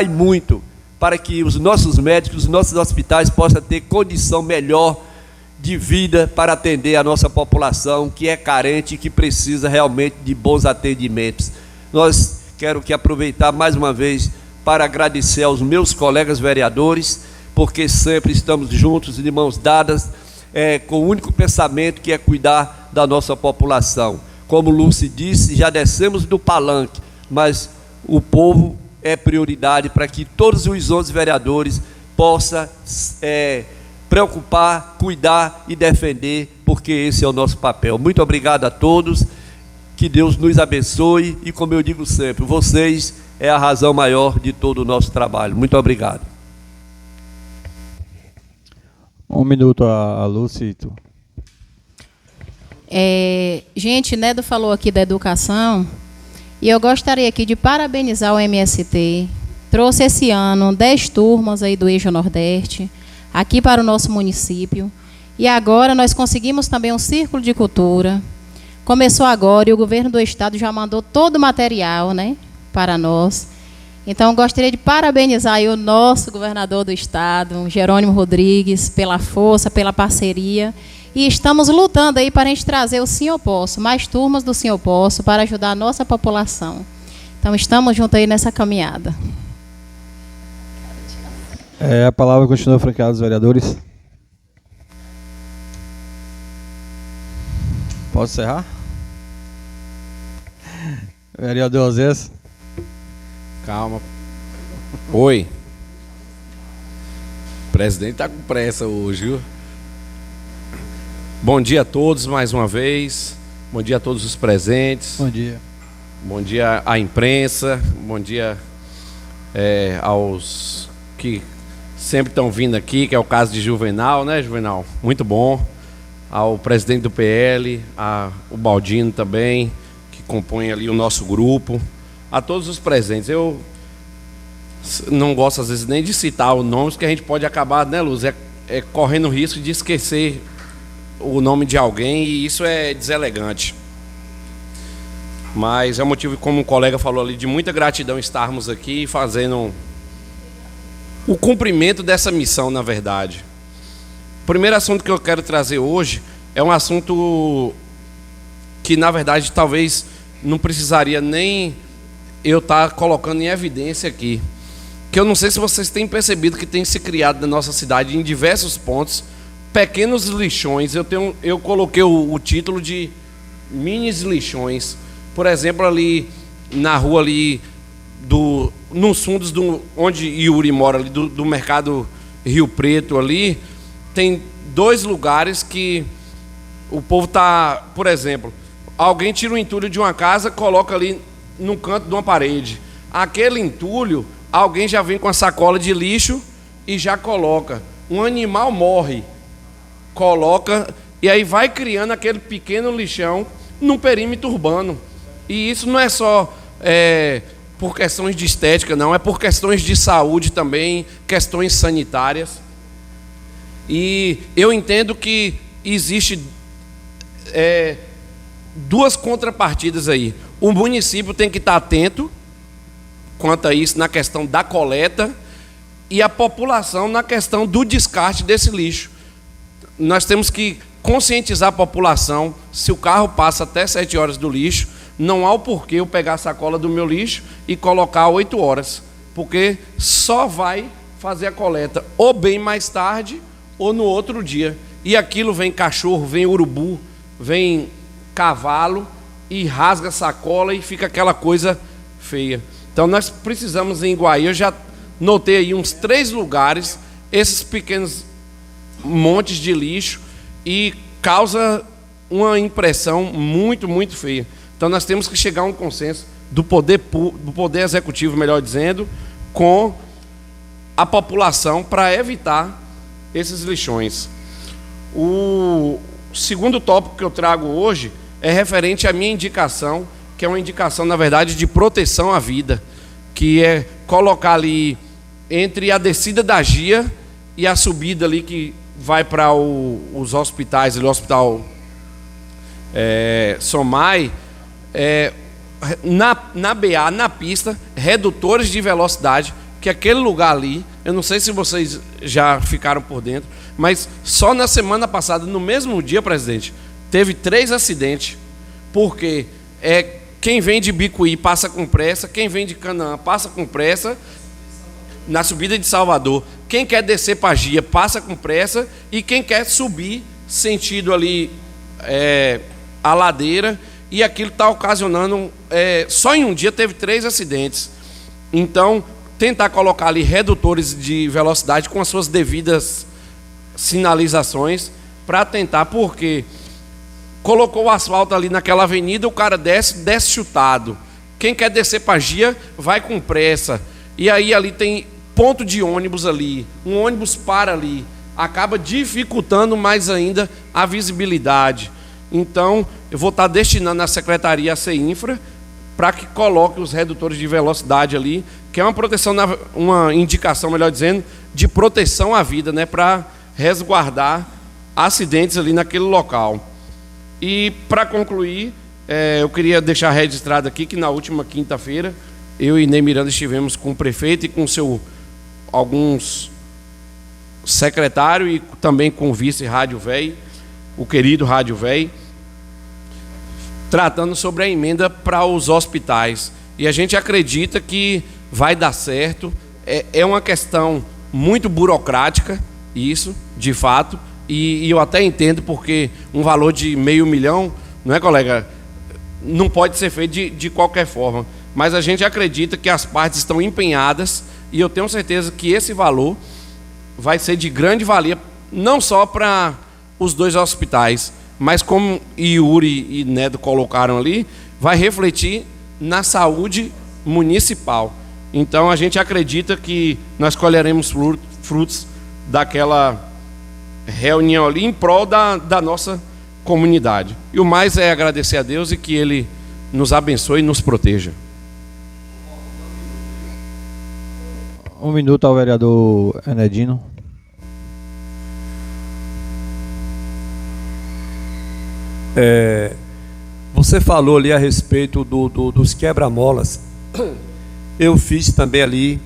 e muito, para que os nossos médicos, os nossos hospitais possam ter condição melhor de vida para atender a nossa população, que é carente e que precisa realmente de bons atendimentos. Quero aproveitar mais uma vez para agradecer aos meus colegas vereadores, porque sempre estamos juntos, de mãos dadas, com o único pensamento que é cuidar da nossa população. Como Lúcia disse, já descemos do palanque, mas o povo é prioridade para que todos os 11 vereadores possam preocupar, cuidar e defender, porque esse é o nosso papel. Muito obrigado a todos, que Deus nos abençoe e, como eu digo sempre, vocês é a razão maior de todo o nosso trabalho. Muito obrigado. 1 minuto a Lucito. Gente, Nedo falou aqui da educação, e eu gostaria aqui de parabenizar o MST. Trouxe esse ano 10 turmas aí do Eixo Nordeste, aqui para o nosso município. E agora nós conseguimos também um círculo de cultura, começou agora e o governo do estado já mandou todo o material, né, para nós. Então, gostaria de parabenizar aí o nosso governador do estado, Jerônimo Rodrigues, pela força, pela parceria. E estamos lutando aí para a gente trazer o Sim Eu Posso, mais turmas do Sim Eu Posso, para ajudar a nossa população. Então, estamos juntos aí nessa caminhada. A palavra continua franqueada aos vereadores. Posso encerrar? Vereador Osés. Calma. Oi. O presidente está com pressa hoje, viu? Bom dia a todos mais uma vez. Bom dia a todos os presentes. Bom dia. Bom dia à imprensa. Bom dia aos que sempre estão vindo aqui, que é o caso de Juvenal, né, Juvenal? Muito bom. Ao presidente do PL, o Baldino também, que compõe ali o nosso grupo. A todos os presentes. Eu não gosto, às vezes, nem de citar os nomes, que a gente pode acabar, né, Luz? Correndo o risco de esquecer o nome de alguém, e isso é deselegante. Mas é um motivo, como o colega falou ali, de muita gratidão estarmos aqui fazendo o cumprimento dessa missão, na verdade. O primeiro assunto que eu quero trazer hoje é um assunto que, na verdade, talvez não precisaria nem eu estar colocando em evidência aqui. Que eu não sei se vocês têm percebido que tem se criado na nossa cidade, em diversos pontos, pequenos lixões. Eu coloquei o título de minis lixões. Por exemplo, ali na rua ali nos fundos onde Yuri mora, ali do mercado Rio Preto ali, tem 2 lugares que o povo está, por exemplo, alguém tira o entulho de uma casa, coloca ali no canto de uma parede. Aquele entulho, alguém já vem com a sacola de lixo e já coloca. Um animal morre, coloca, e aí vai criando aquele pequeno lixão num perímetro urbano. E isso não é só por questões de estética, não, é por questões de saúde também, questões sanitárias. E eu entendo que existe 2 contrapartidas aí. O município tem que estar atento quanto a isso, na questão da coleta, e a população na questão do descarte desse lixo. Nós temos que conscientizar a população. Se o carro passa até 7 horas do lixo, não há o porquê eu pegar a sacola do meu lixo e colocar 8 horas, porque só vai fazer a coleta ou bem mais tarde ou no outro dia. E aquilo vem cachorro, vem urubu, vem cavalo e rasga a sacola e fica aquela coisa feia. Então nós precisamos em Iguaí, eu já notei aí uns 3 lugares, esses pequenos montes de lixo, e causa uma impressão muito, muito feia. Então nós temos que chegar a um consenso do poder executivo, melhor dizendo, com a população para evitar esses lixões. O segundo tópico que eu trago hoje é referente à minha indicação, que é uma indicação, na verdade, de proteção à vida, que é colocar ali entre a descida da Gia e a subida ali que vai para os hospitais, ali, o Hospital Somai, na BA, na pista, redutores de velocidade, que aquele lugar ali, eu não sei se vocês já ficaram por dentro, mas só na semana passada, no mesmo dia, presidente, teve 3 acidentes, porque quem vem de Bicuí passa com pressa, quem vem de Canaã passa com pressa, na subida de Salvador, quem quer descer para Gia passa com pressa, e quem quer subir sentido ali a ladeira, e aquilo está ocasionando, só em um dia teve 3 acidentes. Então, tentar colocar ali redutores de velocidade com as suas devidas sinalizações, para tentar, porque colocou o asfalto ali naquela avenida, o cara desce chutado. Quem quer descer para Gia vai com pressa. E aí ali tem ponto de ônibus ali, um ônibus para ali, acaba dificultando mais ainda a visibilidade. Então, eu vou estar destinando a Secretaria a CEINFRA para que coloque os redutores de velocidade ali, que é uma proteção, uma indicação, melhor dizendo, de proteção à vida, né, para resguardar acidentes ali naquele local. E, para concluir, eu queria deixar registrado aqui que na última quinta-feira, eu e Ney Miranda estivemos com o prefeito e com alguns secretários e também com o vice Rádio Véi, o querido Rádio Véi, tratando sobre a emenda para os hospitais. E a gente acredita que vai dar certo. É uma questão muito burocrática, isso, de fato, e eu até entendo porque um valor de R$500 mil, não é, colega? Não pode ser feito de qualquer forma. Mas a gente acredita que as partes estão empenhadas e eu tenho certeza que esse valor vai ser de grande valia, não só para os 2 hospitais, mas como Yuri e Nedo colocaram ali, vai refletir na saúde municipal. Então a gente acredita que nós colheremos frutos daquela reunião ali em prol da nossa comunidade. E o mais é agradecer a Deus e que Ele nos abençoe e nos proteja. 1 minuto ao vereador Enedino. Você falou ali a respeito dos quebra-molas. Eu fiz também ali,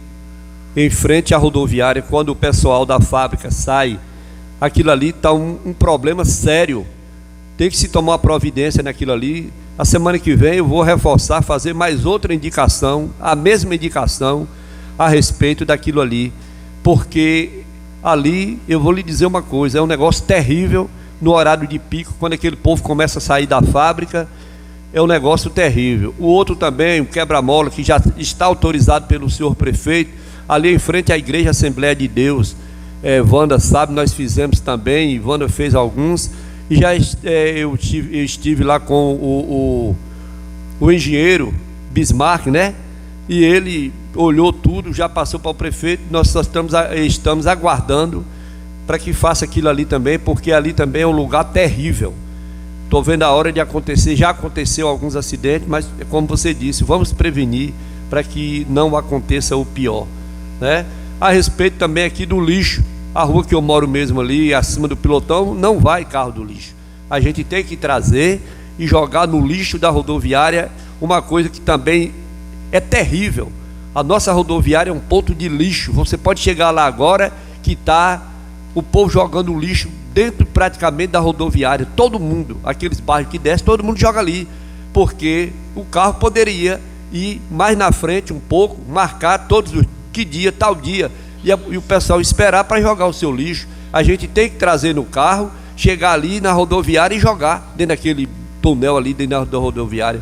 em frente à rodoviária, quando o pessoal da fábrica sai, aquilo ali está um problema sério. Tem que se tomar uma providência naquilo ali. A semana que vem eu vou reforçar, fazer mais outra indicação, a mesma indicação a respeito daquilo ali, porque ali, eu vou lhe dizer uma coisa, é um negócio terrível no horário de pico, quando aquele povo começa a sair da fábrica, é um negócio terrível. O outro também, o quebra-mola, que já está autorizado pelo senhor prefeito, ali em frente à Igreja Assembleia de Deus, Wanda sabe, nós fizemos também, Wanda fez alguns, e já eu estive lá com o engenheiro Bismarck, né? E ele olhou tudo, já passou para o prefeito, nós só estamos aguardando para que faça aquilo ali também, porque ali também é um lugar terrível. Estou vendo a hora de acontecer, já aconteceu alguns acidentes, mas como você disse, vamos prevenir para que não aconteça o pior, né? A respeito também aqui do lixo, a rua que eu moro mesmo ali, acima do pilotão, não vai carro do lixo. A gente tem que trazer e jogar no lixo da rodoviária, uma coisa que também é terrível. A nossa rodoviária é um ponto de lixo. Você pode chegar lá agora que está o povo jogando lixo dentro praticamente da rodoviária. Todo mundo, aqueles bairros que desce, todo mundo joga ali, porque o carro poderia ir mais na frente um pouco, marcar todos os que dia, tal dia, e o pessoal esperar para jogar o seu lixo. A gente tem que trazer no carro, chegar ali na rodoviária e jogar dentro daquele túnel ali dentro da rodoviária.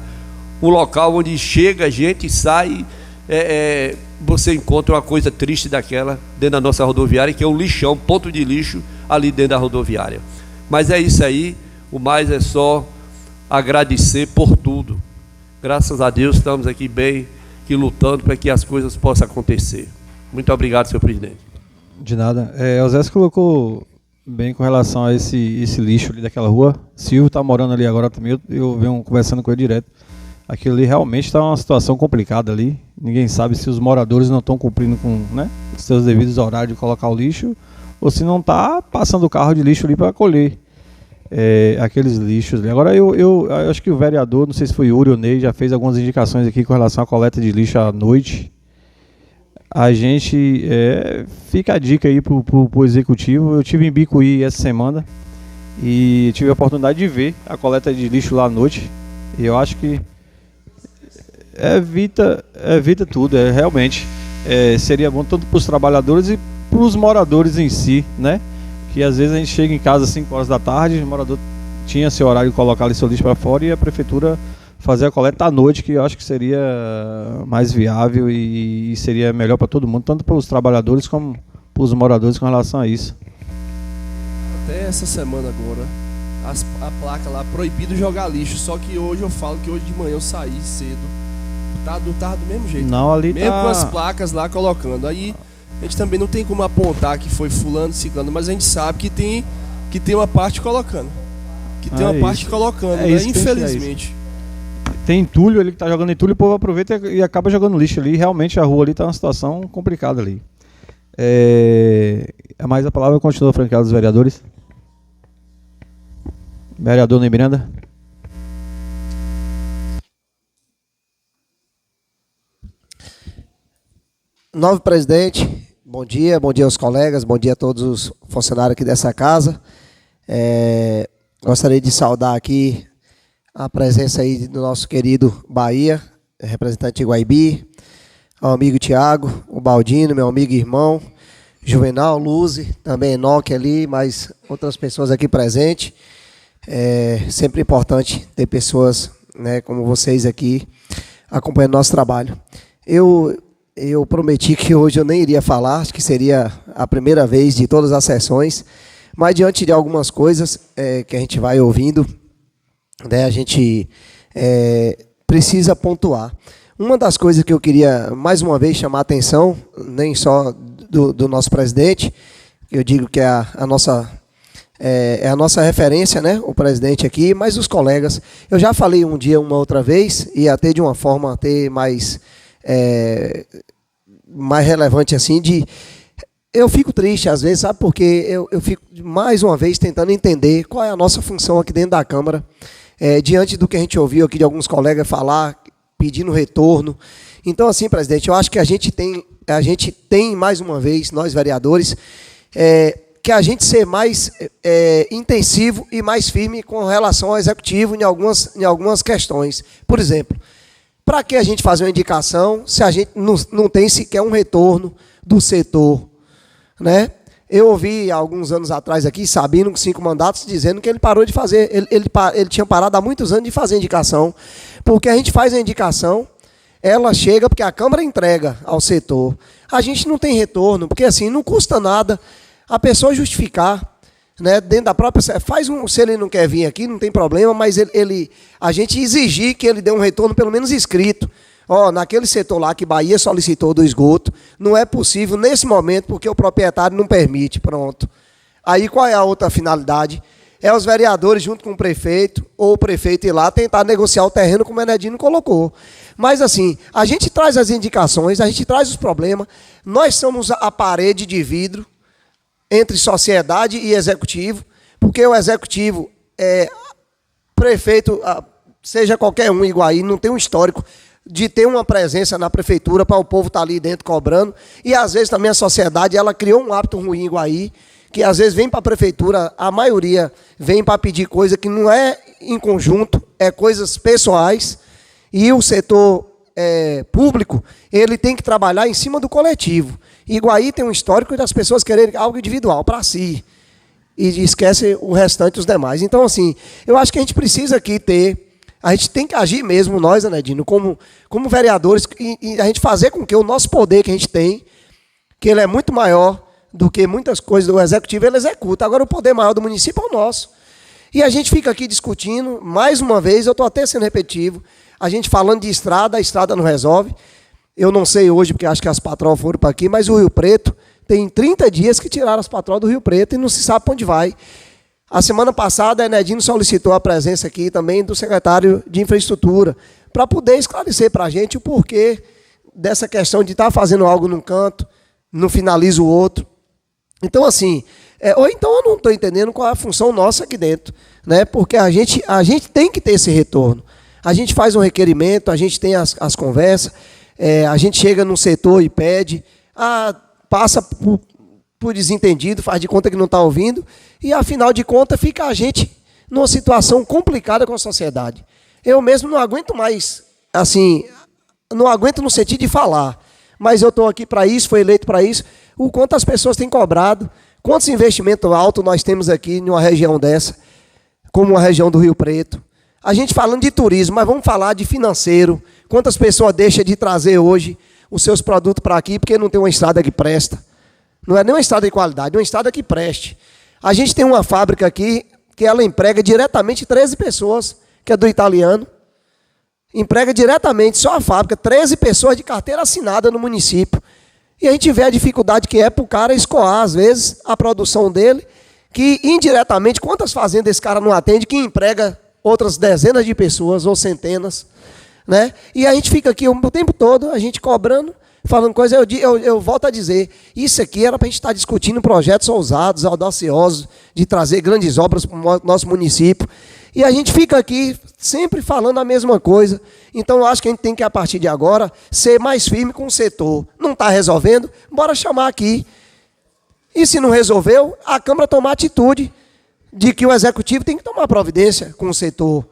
Um local onde chega a gente, sai, você encontra uma coisa triste daquela dentro da nossa rodoviária, que é um lixão, ponto de lixo ali dentro da rodoviária. Mas é isso aí, o mais é só agradecer por tudo. Graças a Deus estamos aqui bem, aqui lutando para que as coisas possam acontecer. Muito obrigado, senhor presidente. De nada. O Zé colocou bem com relação a esse lixo ali daquela rua. Silvio está morando ali agora também, eu venho conversando com ele direto. Aquilo ali realmente está uma situação complicada ali. Ninguém sabe se os moradores não estão cumprindo com, né, os seus devidos horários de colocar o lixo, ou se não está passando o carro de lixo ali para colher aqueles lixos ali. Agora eu acho que o vereador, não sei se foi Yuri ou Ney, já fez algumas indicações aqui com relação à coleta de lixo à noite. A gente fica a dica aí pro executivo. Eu tive em Bicuí essa semana e tive a oportunidade de ver a coleta de lixo lá à noite. E eu acho que evita tudo, realmente seria bom tanto para os trabalhadores e para os moradores em si, né? Que às vezes a gente chega em casa às 5 horas da tarde, o morador tinha seu horário de colocar ali seu lixo para fora e a prefeitura fazer a coleta à noite, que eu acho que seria mais viável e seria melhor para todo mundo, tanto para os trabalhadores como para os moradores com relação a isso. Até essa semana agora, a placa lá, proibido jogar lixo, só que hoje eu falo que hoje de manhã eu saí cedo, não tava do mesmo jeito. Não, ali mesmo tá... com as placas lá colocando. Aí a gente também não tem como apontar que foi fulano, ciclano, mas a gente sabe que tem uma parte colocando. Que tem uma parte colocando, né? Infelizmente. Tem entulho, ele que tá jogando entulho, o povo aproveita e acaba jogando lixo ali. Realmente a rua ali tá uma situação complicada ali. Mais a palavra continua franqueada dos vereadores. Vereador Ney Miranda. Novo presidente, bom dia aos colegas, bom dia a todos os funcionários aqui dessa casa. Gostaria de saudar aqui a presença aí do nosso querido Bahia, representante de Iguaibi, ao amigo Tiago, o Baldino, meu amigo e irmão, Juvenal, Luzi, também Enoque ali, mais outras pessoas aqui presentes. É sempre importante ter pessoas, né, como vocês aqui acompanhando nosso trabalho. Eu prometi que hoje eu nem iria falar, acho que seria a primeira vez de todas as sessões, mas diante de algumas coisas que a gente vai ouvindo, né, a gente precisa pontuar. Uma das coisas que eu queria, mais uma vez, chamar a atenção, nem só do nosso presidente, eu digo que é a nossa referência, né, o presidente aqui, mas os colegas. Eu já falei um dia, uma outra vez, e até de uma forma até mais relevante assim, eu fico triste às vezes, sabe, porque eu fico mais uma vez tentando entender qual é a nossa função aqui dentro da Câmara, diante do que a gente ouviu aqui de alguns colegas falar, pedindo retorno. Então, assim, presidente, eu acho que a gente tem mais uma vez, nós vereadores, que a gente ser mais intensivo e mais firme com relação ao executivo em algumas questões. Por exemplo, para que a gente fazer uma indicação se a gente não tem sequer um retorno do setor, né? Eu ouvi alguns anos atrás aqui, Sabino, com 5 mandatos, dizendo que ele parou de fazer, ele tinha parado há muitos anos de fazer indicação, porque a gente faz a indicação, ela chega porque a Câmara entrega ao setor. A gente não tem retorno, porque assim, não custa nada a pessoa justificar, né, dentro da própria... se ele não quer vir aqui, não tem problema, mas a gente exigir que ele dê um retorno pelo menos escrito. Naquele setor lá que Bahia solicitou do esgoto, não é possível nesse momento, porque o proprietário não permite, pronto. Aí qual é a outra finalidade? É os vereadores, junto com o prefeito, ou o prefeito ir lá tentar negociar o terreno, como o Enedino colocou. Mas assim, a gente traz as indicações, a gente traz os problemas, nós somos a parede de vidro entre sociedade e executivo, porque o executivo, prefeito, seja qualquer um, Iguaí, não tem um histórico de ter uma presença na prefeitura para o povo estar ali dentro cobrando, e às vezes também a sociedade, ela criou um hábito ruim em Iguaí, que às vezes vem para a prefeitura, a maioria vem para pedir coisa que não é em conjunto, é coisas pessoais, e o setor público, ele tem que trabalhar em cima do coletivo. Iguaí tem um histórico das pessoas quererem algo individual para si, e esquece o restante, os demais. Então, assim, eu acho que a gente precisa aqui a gente tem que agir mesmo, nós, Enedino, como vereadores, e a gente fazer com que o nosso poder que a gente tem, que ele é muito maior do que muitas coisas do executivo, ele executa. Agora, o poder maior do município é o nosso. E a gente fica aqui discutindo, mais uma vez, eu estou até sendo repetitivo, a gente falando de estrada, a estrada não resolve. Eu não sei hoje, porque acho que as patroas foram para aqui, mas o Rio Preto, tem 30 dias que tiraram as patroas do Rio Preto e não se sabe para onde vai. A semana passada, a Enedino solicitou a presença aqui também do secretário de Infraestrutura, para poder esclarecer para a gente o porquê dessa questão de estar fazendo algo num canto, não finaliza o outro. Então, assim, ou então eu não estou entendendo qual é a função nossa aqui dentro, né? Porque a gente tem que ter esse retorno. A gente faz um requerimento, a gente tem as conversas, a gente chega no setor e pede, passa por desentendido, faz de conta que não está ouvindo, e, afinal de contas, fica a gente numa situação complicada com a sociedade. Eu mesmo não aguento mais, assim, não aguento no sentido de falar, mas eu estou aqui para isso, fui eleito para isso, o quanto as pessoas têm cobrado, quantos investimentos altos nós temos aqui numa região dessa, como a região do Rio Preto. A gente falando de turismo, mas vamos falar de financeiro, quantas pessoas deixam de trazer hoje os seus produtos para aqui porque não tem uma estrada que presta. Não é nem uma estrada de qualidade, é uma estrada que preste. A gente tem uma fábrica aqui que ela emprega diretamente 13 pessoas, que é do italiano. Emprega diretamente, só a fábrica, 13 pessoas de carteira assinada no município. E a gente vê a dificuldade que é para o cara escoar, às vezes, a produção dele, que indiretamente, quantas fazendas esse cara não atende, que emprega outras dezenas de pessoas, ou centenas, né? E a gente fica aqui o tempo todo, a gente cobrando, falando coisa, eu volto a dizer, isso aqui era para a gente estar discutindo projetos ousados, audaciosos, de trazer grandes obras para o nosso município. E a gente fica aqui sempre falando a mesma coisa. Então eu acho que a gente tem que, a partir de agora, ser mais firme com o setor. Não está resolvendo? Bora chamar aqui. E se não resolveu, a Câmara tomar atitude de que o Executivo tem que tomar providência com o setor.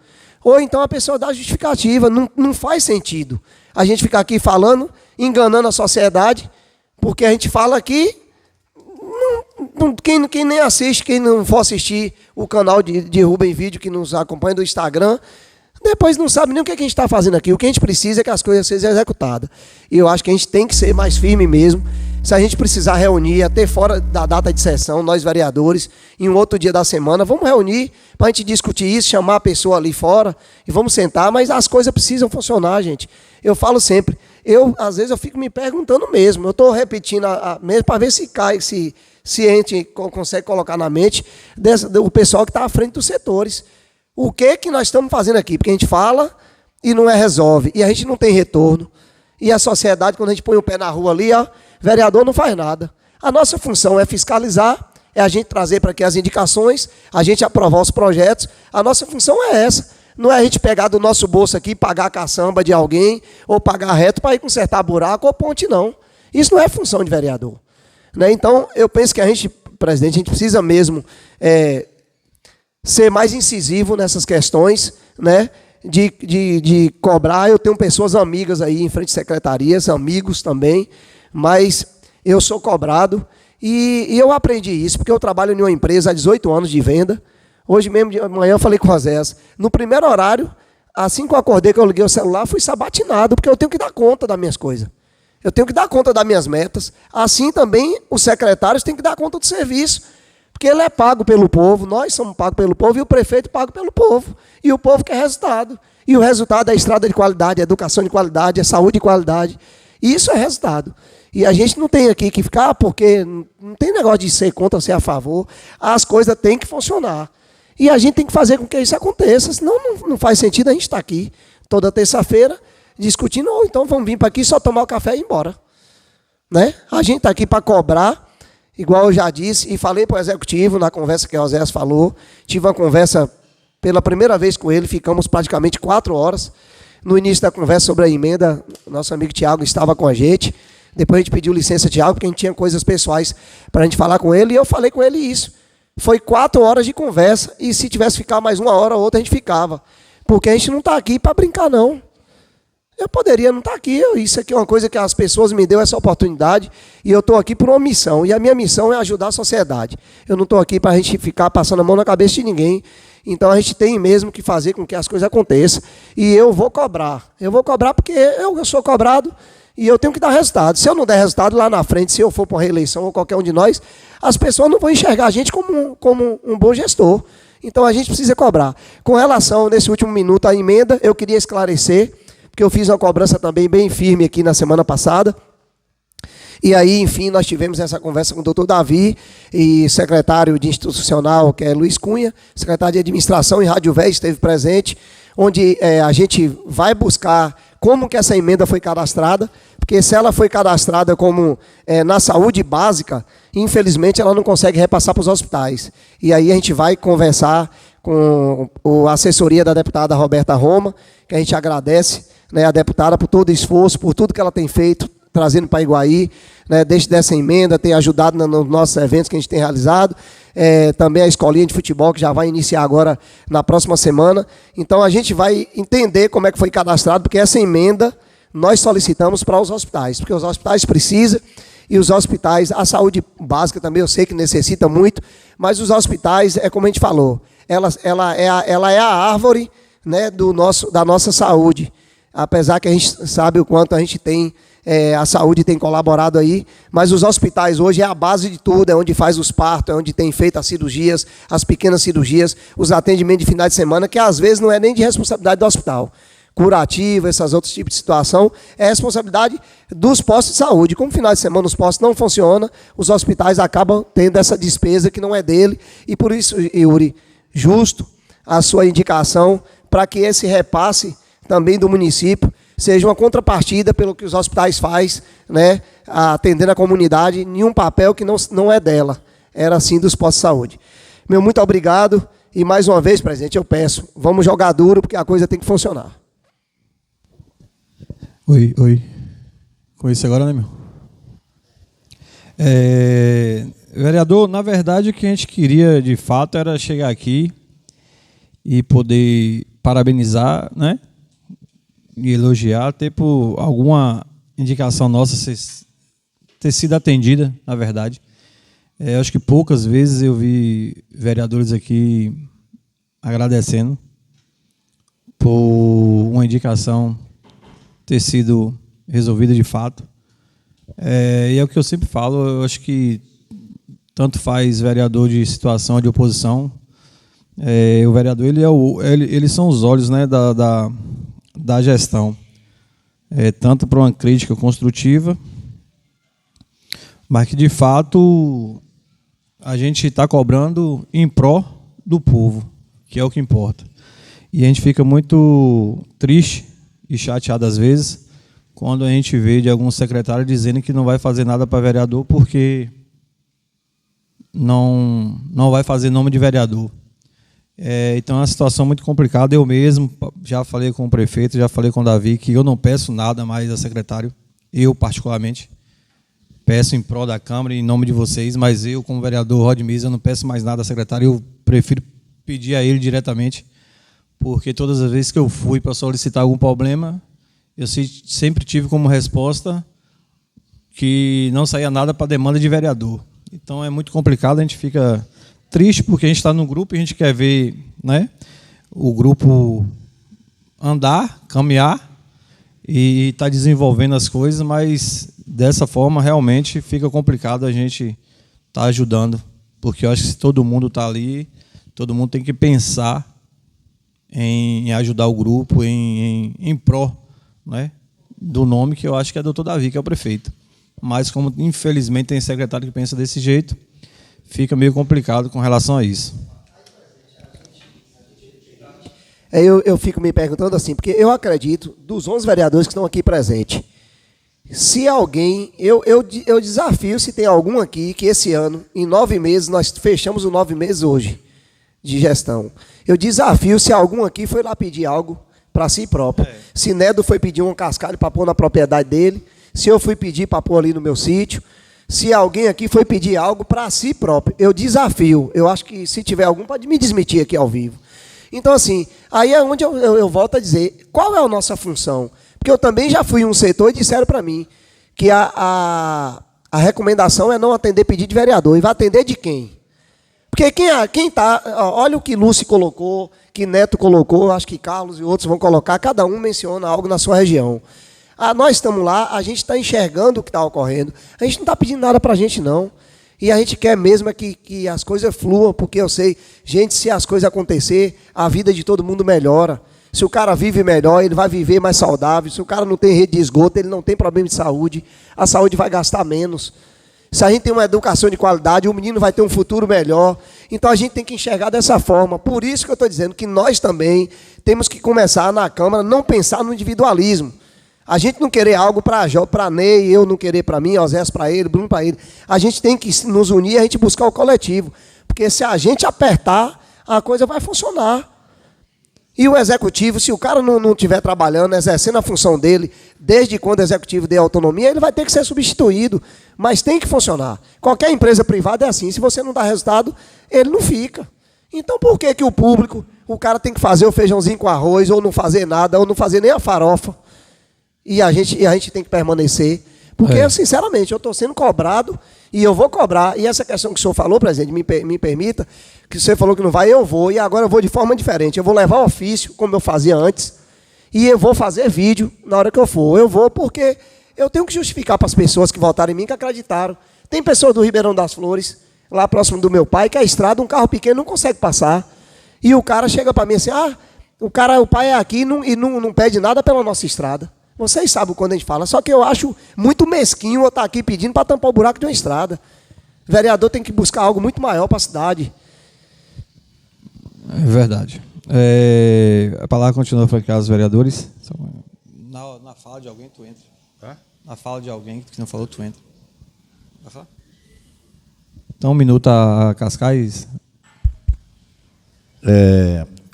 Ou então a pessoa dá justificativa. Não faz sentido a gente ficar aqui falando, enganando a sociedade, porque a gente fala aqui, quem nem assiste, quem não for assistir o canal de Rubem Vídeo, que nos acompanha do Instagram, depois não sabe nem o que a gente está fazendo aqui. O que a gente precisa é que as coisas sejam executadas. E eu acho que a gente tem que ser mais firme mesmo. Se a gente precisar reunir, até fora da data de sessão, nós vereadores, em um outro dia da semana, vamos reunir para a gente discutir isso, chamar a pessoa ali fora e vamos sentar, mas as coisas precisam funcionar, gente. Eu falo sempre, às vezes eu fico me perguntando mesmo, eu estou repetindo mesmo para ver se cai, se a gente consegue colocar na mente o pessoal que está à frente dos setores. O que nós estamos fazendo aqui? Porque a gente fala e não resolve, e a gente não tem retorno. E a sociedade, quando a gente põe o pé na rua ali, vereador não faz nada. A nossa função é fiscalizar, é a gente trazer para aqui as indicações, a gente aprovar os projetos. A nossa função é essa. Não é a gente pegar do nosso bolso aqui, pagar a caçamba de alguém, ou pagar reto para ir consertar buraco ou ponte, não. Isso não é função de vereador. Né? Então, eu penso que a gente, presidente, a gente precisa mesmo ser mais incisivo nessas questões, né? De cobrar. Eu tenho pessoas amigas aí em frente de secretarias, amigos também, mas eu sou cobrado e eu aprendi isso, porque eu trabalho em uma empresa há 18 anos de venda. Hoje mesmo de manhã eu falei com o Zés. No primeiro horário, assim que eu acordei, que eu liguei o celular, fui sabatinado, porque eu tenho que dar conta das minhas coisas. Eu tenho que dar conta das minhas metas. Assim também os secretários têm que dar conta do serviço, porque ele é pago pelo povo, nós somos pagos pelo povo e o prefeito é pago pelo povo. E o povo quer resultado. E o resultado é estrada de qualidade, é educação de qualidade, é saúde de qualidade. E isso é resultado. E a gente não tem aqui que ficar, porque não tem negócio de ser contra ou ser a favor. As coisas têm que funcionar. E a gente tem que fazer com que isso aconteça, senão não faz sentido a gente estar aqui toda terça-feira discutindo, ou então vamos vir para aqui só tomar o café e ir embora. Né? A gente está aqui para cobrar, igual eu já disse, e falei para o Executivo, na conversa que o Zés falou, tive uma conversa pela primeira vez com ele, ficamos praticamente 4 horas. No início da conversa sobre a emenda, nosso amigo Tiago estava com a gente, depois a gente pediu licença, Tiago, porque a gente tinha coisas pessoais para a gente falar com ele, e eu falei com ele isso. Foi 4 horas de conversa, e se tivesse que ficar mais 1 hora ou outra, a gente ficava. Porque a gente não está aqui para brincar, não. Eu poderia não estar aqui, isso aqui é uma coisa que as pessoas me deu essa oportunidade, e eu estou aqui por uma missão, e a minha missão é ajudar a sociedade. Eu não estou aqui para a gente ficar passando a mão na cabeça de ninguém, então a gente tem mesmo que fazer com que as coisas aconteçam, e eu vou cobrar porque eu sou cobrado, e eu tenho que dar resultado. Se eu não der resultado lá na frente, se eu for para uma reeleição ou qualquer um de nós, as pessoas não vão enxergar a gente como um bom gestor. Então a gente precisa cobrar. Com relação, nesse último minuto, à emenda, eu queria esclarecer, porque eu fiz uma cobrança também bem firme aqui na semana passada. E aí, enfim, nós tivemos essa conversa com o doutor Davi e secretário de institucional, que é Luiz Cunha, secretário de administração e Rádio Véia esteve presente, onde a gente vai buscar como que essa emenda foi cadastrada, porque se ela foi cadastrada como na saúde básica, infelizmente ela não consegue repassar para os hospitais. E aí a gente vai conversar com a assessoria da deputada Roberta Roma, que a gente agradece, né, a deputada por todo o esforço, por tudo que ela tem feito, trazendo para Iguaí, né, desde dessa emenda, tem ajudado nos nossos eventos que a gente tem realizado, também a escolinha de futebol, que já vai iniciar agora na próxima semana. Então a gente vai entender como é que foi cadastrado, porque essa emenda nós solicitamos para os hospitais, porque os hospitais precisam, e os hospitais, a saúde básica também eu sei que necessita muito, mas os hospitais, como a gente falou, ela é a árvore, né, da nossa saúde. Apesar que a gente sabe o quanto a gente tem, a saúde tem colaborado aí, mas os hospitais hoje é a base de tudo, é onde faz os partos, é onde tem feito as cirurgias, as pequenas cirurgias, os atendimentos de final de semana, que às vezes não é nem de responsabilidade do hospital. Curativo, esses outros tipos de situação, é responsabilidade dos postos de saúde. Como final de semana os postos não funcionam, os hospitais acabam tendo essa despesa que não é dele, e por isso, Yuri, justo a sua indicação para que esse repasse também do município seja uma contrapartida pelo que os hospitais fazem, né, atendendo a comunidade, em um papel que não é dela, era sim dos postos de saúde. Meu muito obrigado, E mais uma vez, presidente, eu peço, vamos jogar duro, porque a coisa tem que funcionar. Oi. Com isso agora, né, meu? Vereador, na verdade, o que a gente queria, de fato, era chegar aqui e poder parabenizar, né? E elogiar, até por alguma indicação nossa ter sido atendida, na verdade. Acho que poucas vezes eu vi vereadores aqui agradecendo por uma indicação ter sido resolvida de fato. E é o que eu sempre falo, eu acho que tanto faz vereador de situação de oposição, o vereador eles são os olhos, né, da gestão, tanto para uma crítica construtiva, mas que de fato a gente está cobrando em pró do povo, que é o que importa. E a gente fica muito triste e chateado às vezes quando a gente vê de algum secretário dizendo que não vai fazer nada para vereador porque não vai fazer nome de vereador. Então é uma situação muito complicada. Eu mesmo já falei com o prefeito, já falei com o Davi, que eu não peço nada mais a secretário, eu particularmente. Peço em prol da Câmara, em nome de vocês, mas eu, como vereador Rodmisa, não peço mais nada a secretário, eu prefiro pedir a ele diretamente, porque todas as vezes que eu fui para solicitar algum problema, eu sempre tive como resposta que não saía nada para demanda de vereador. Então é muito complicado, a gente fica triste, porque a gente está no grupo e a gente quer ver, né, o grupo andar, caminhar e está desenvolvendo as coisas, mas dessa forma realmente fica complicado a gente estar ajudando, porque eu acho que se todo mundo está ali, todo mundo tem que pensar em ajudar o grupo, em pró, né, do nome que eu acho que é doutor Davi, que é o prefeito. Mas como infelizmente tem secretário que pensa desse jeito, fica meio complicado com relação a isso. Eu fico me perguntando assim, porque eu acredito, dos 11 vereadores que estão aqui presentes, se alguém, eu desafio se tem algum aqui que esse ano, em 9 meses, nós fechamos os 9 meses hoje de gestão. Eu desafio se algum aqui foi lá pedir algo para si próprio. Se Nedo foi pedir um cascalho para pôr na propriedade dele, se eu fui pedir para pôr ali no meu sítio, se alguém aqui foi pedir algo para si próprio, eu desafio. Eu acho que se tiver algum, pode me desmentir aqui ao vivo. Então, assim, aí é onde eu volto a dizer, qual é a nossa função? Porque eu também já fui em um setor e disseram para mim que a recomendação é não atender pedido de vereador. E vai atender de quem? Porque quem está... Olha o que Lúcio colocou, que Neto colocou, acho que Carlos e outros vão colocar, cada um menciona algo na sua região. Nós estamos lá, a gente está enxergando o que está ocorrendo. A gente não está pedindo nada para a gente, não. E a gente quer mesmo que as coisas fluam, porque eu sei, gente, se as coisas acontecer, a vida de todo mundo melhora. Se o cara vive melhor, ele vai viver mais saudável. Se o cara não tem rede de esgoto, ele não tem problema de saúde. A saúde vai gastar menos. Se a gente tem uma educação de qualidade, o menino vai ter um futuro melhor. Então a gente tem que enxergar dessa forma. Por isso que eu estou dizendo que nós também temos que começar na Câmara, não pensar no individualismo. A gente não querer algo para Ney, eu não querer para mim, Osés para ele, Bruno para ele. A gente tem que nos unir, a gente buscar o coletivo. Porque se a gente apertar, a coisa vai funcionar. E o executivo, se o cara não estiver trabalhando, exercendo a função dele, desde quando o executivo der autonomia, ele vai ter que ser substituído. Mas tem que funcionar. Qualquer empresa privada é assim. Se você não dá resultado, ele não fica. Então por que o público, o cara tem que fazer o feijãozinho com arroz, ou não fazer nada, ou não fazer nem a farofa? E a gente tem que permanecer. Porque, sinceramente, eu estou sendo cobrado e eu vou cobrar. E essa questão que o senhor falou, presidente, me permita, que você falou que não vai, eu vou. E agora eu vou de forma diferente. Eu vou levar ofício, como eu fazia antes, e eu vou fazer vídeo na hora que eu for. Eu vou porque eu tenho que justificar para as pessoas que votaram em mim, que acreditaram. Tem pessoas do Ribeirão das Flores, lá próximo do meu pai, que a estrada, um carro pequeno não consegue passar. E o cara chega para mim assim, o pai é aqui e não pede nada pela nossa estrada. Vocês sabem quando a gente fala, só que eu acho muito mesquinho eu estar aqui pedindo para tampar o buraco de uma estrada. O vereador tem que buscar algo muito maior para a cidade. É verdade. A palavra continua para cá, os vereadores. Na fala de alguém, tu entra. Na fala de alguém que não falou, tu entra. Vai falar? Então, 1 minuto a Cascais.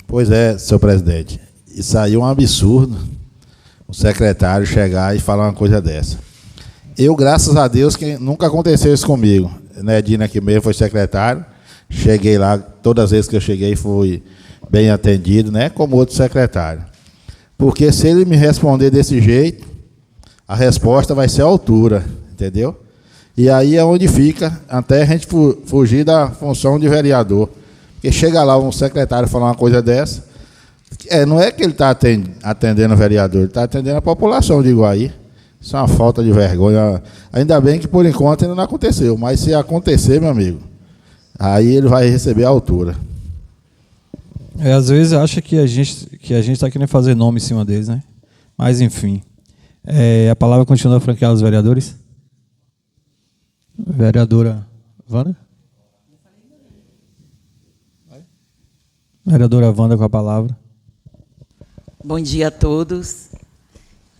Pois é, senhor presidente. Isso aí é um absurdo, o secretário chegar e falar uma coisa dessa. Eu, graças a Deus, que nunca aconteceu isso comigo. Nedina aqui mesmo foi secretário. Cheguei lá, todas as vezes que eu cheguei fui bem atendido, né? Como outro secretário. Porque se ele me responder desse jeito, a resposta vai ser a altura, entendeu? E aí é onde fica, até a gente fugir da função de vereador. Porque chega lá um secretário falar uma coisa dessa, não é que ele está atendendo o vereador, ele está atendendo a população de Iguaí. Isso é uma falta de vergonha. Ainda bem que, por enquanto, ainda não aconteceu. Mas se acontecer, meu amigo, aí ele vai receber a altura. Às vezes acha que a gente está querendo fazer nome em cima deles, né? Mas, enfim. A palavra continua franqueada aos vereadores. Vereadora Wanda? Vereadora Wanda com a palavra. Bom dia a todos.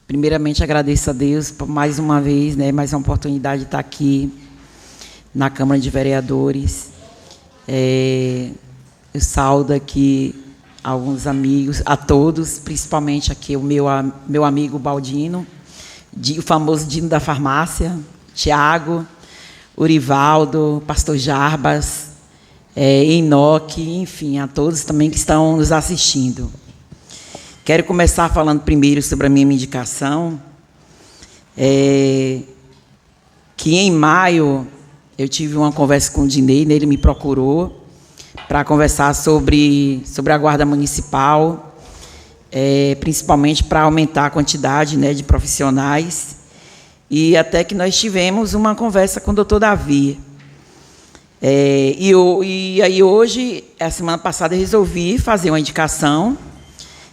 Primeiramente, agradeço a Deus por mais uma vez, né, mais uma oportunidade de estar aqui na Câmara de Vereadores. Eu saúdo aqui alguns amigos, a todos, principalmente aqui o meu amigo Baldino, o famoso Dino da farmácia, Tiago, Urivaldo, Pastor Jarbas, Enoque, enfim, a todos também que estão nos assistindo. Quero começar falando primeiro sobre a minha indicação, que em maio eu tive uma conversa com o Dinei, ele me procurou para conversar sobre a Guarda Municipal, principalmente para aumentar a quantidade, né, de profissionais, e até que nós tivemos uma conversa com o doutor Davi. E aí hoje, a semana passada, eu resolvi fazer uma indicação,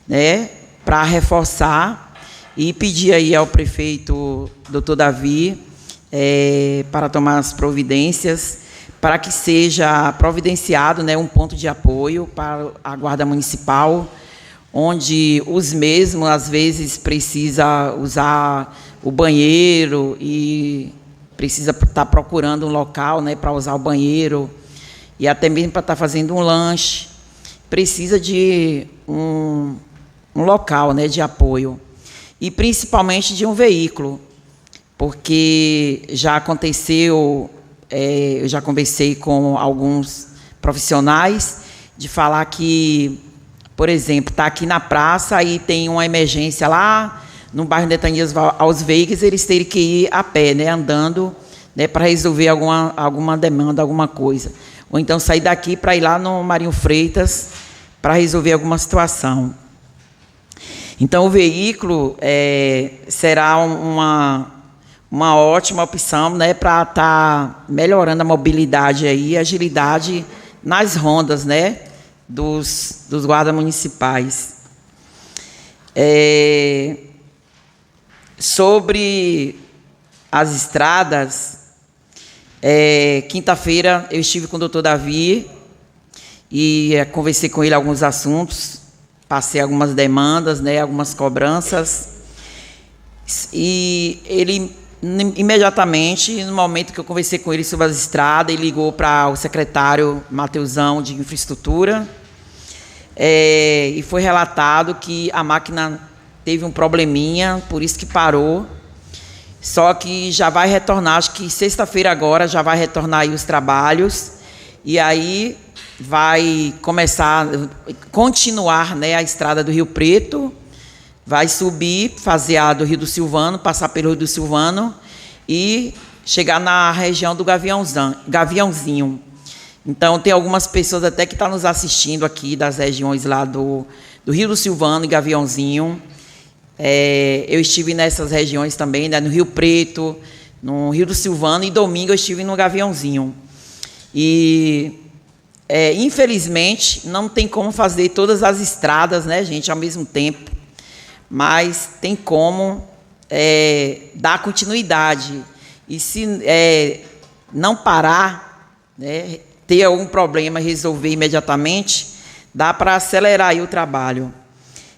né, para reforçar e pedir aí ao prefeito doutor Davi para tomar as providências para que seja providenciado, né, um ponto de apoio para a Guarda Municipal, onde os mesmos, às vezes, precisa usar o banheiro e precisa estar procurando um local, né, para usar o banheiro e até mesmo para estar fazendo um lanche. Precisa de um local, né, de apoio e principalmente de um veículo, porque já aconteceu, eu já conversei com alguns profissionais de falar que, por exemplo, está aqui na praça e tem uma emergência lá no bairro Netanias aos Veículos, eles terem que ir a pé, né, andando, né, para resolver alguma demanda, alguma coisa, ou então sair daqui para ir lá no Marinho Freitas para resolver alguma situação. Então, o veículo será uma ótima opção, né, para estar melhorando a mobilidade e a agilidade nas rondas, né, dos guardas municipais. Sobre as estradas, quinta-feira eu estive com o doutor Davi e conversei com ele alguns assuntos, passei algumas demandas, né, algumas cobranças, e ele, imediatamente, no momento que eu conversei com ele sobre as estradas, ele ligou para o secretário Mateusão de Infraestrutura, e foi relatado que a máquina teve um probleminha, por isso que parou, só que já vai retornar, acho que sexta-feira agora já vai retornar aí os trabalhos, e aí vai continuar, né, a estrada do Rio Preto, vai subir, fazer a do Rio do Silvano, passar pelo Rio do Silvano e chegar na região do Gaviãozinho. Então, tem algumas pessoas até que estão nos assistindo aqui das regiões lá do Rio do Silvano e Gaviãozinho. Eu estive nessas regiões também, né, no Rio Preto, no Rio do Silvano, e domingo eu estive no Gaviãozinho. E infelizmente, não tem como fazer todas as estradas, né, gente, ao mesmo tempo, mas tem como dar continuidade. E se não parar, né, ter algum problema e resolver imediatamente, dá para acelerar aí o trabalho.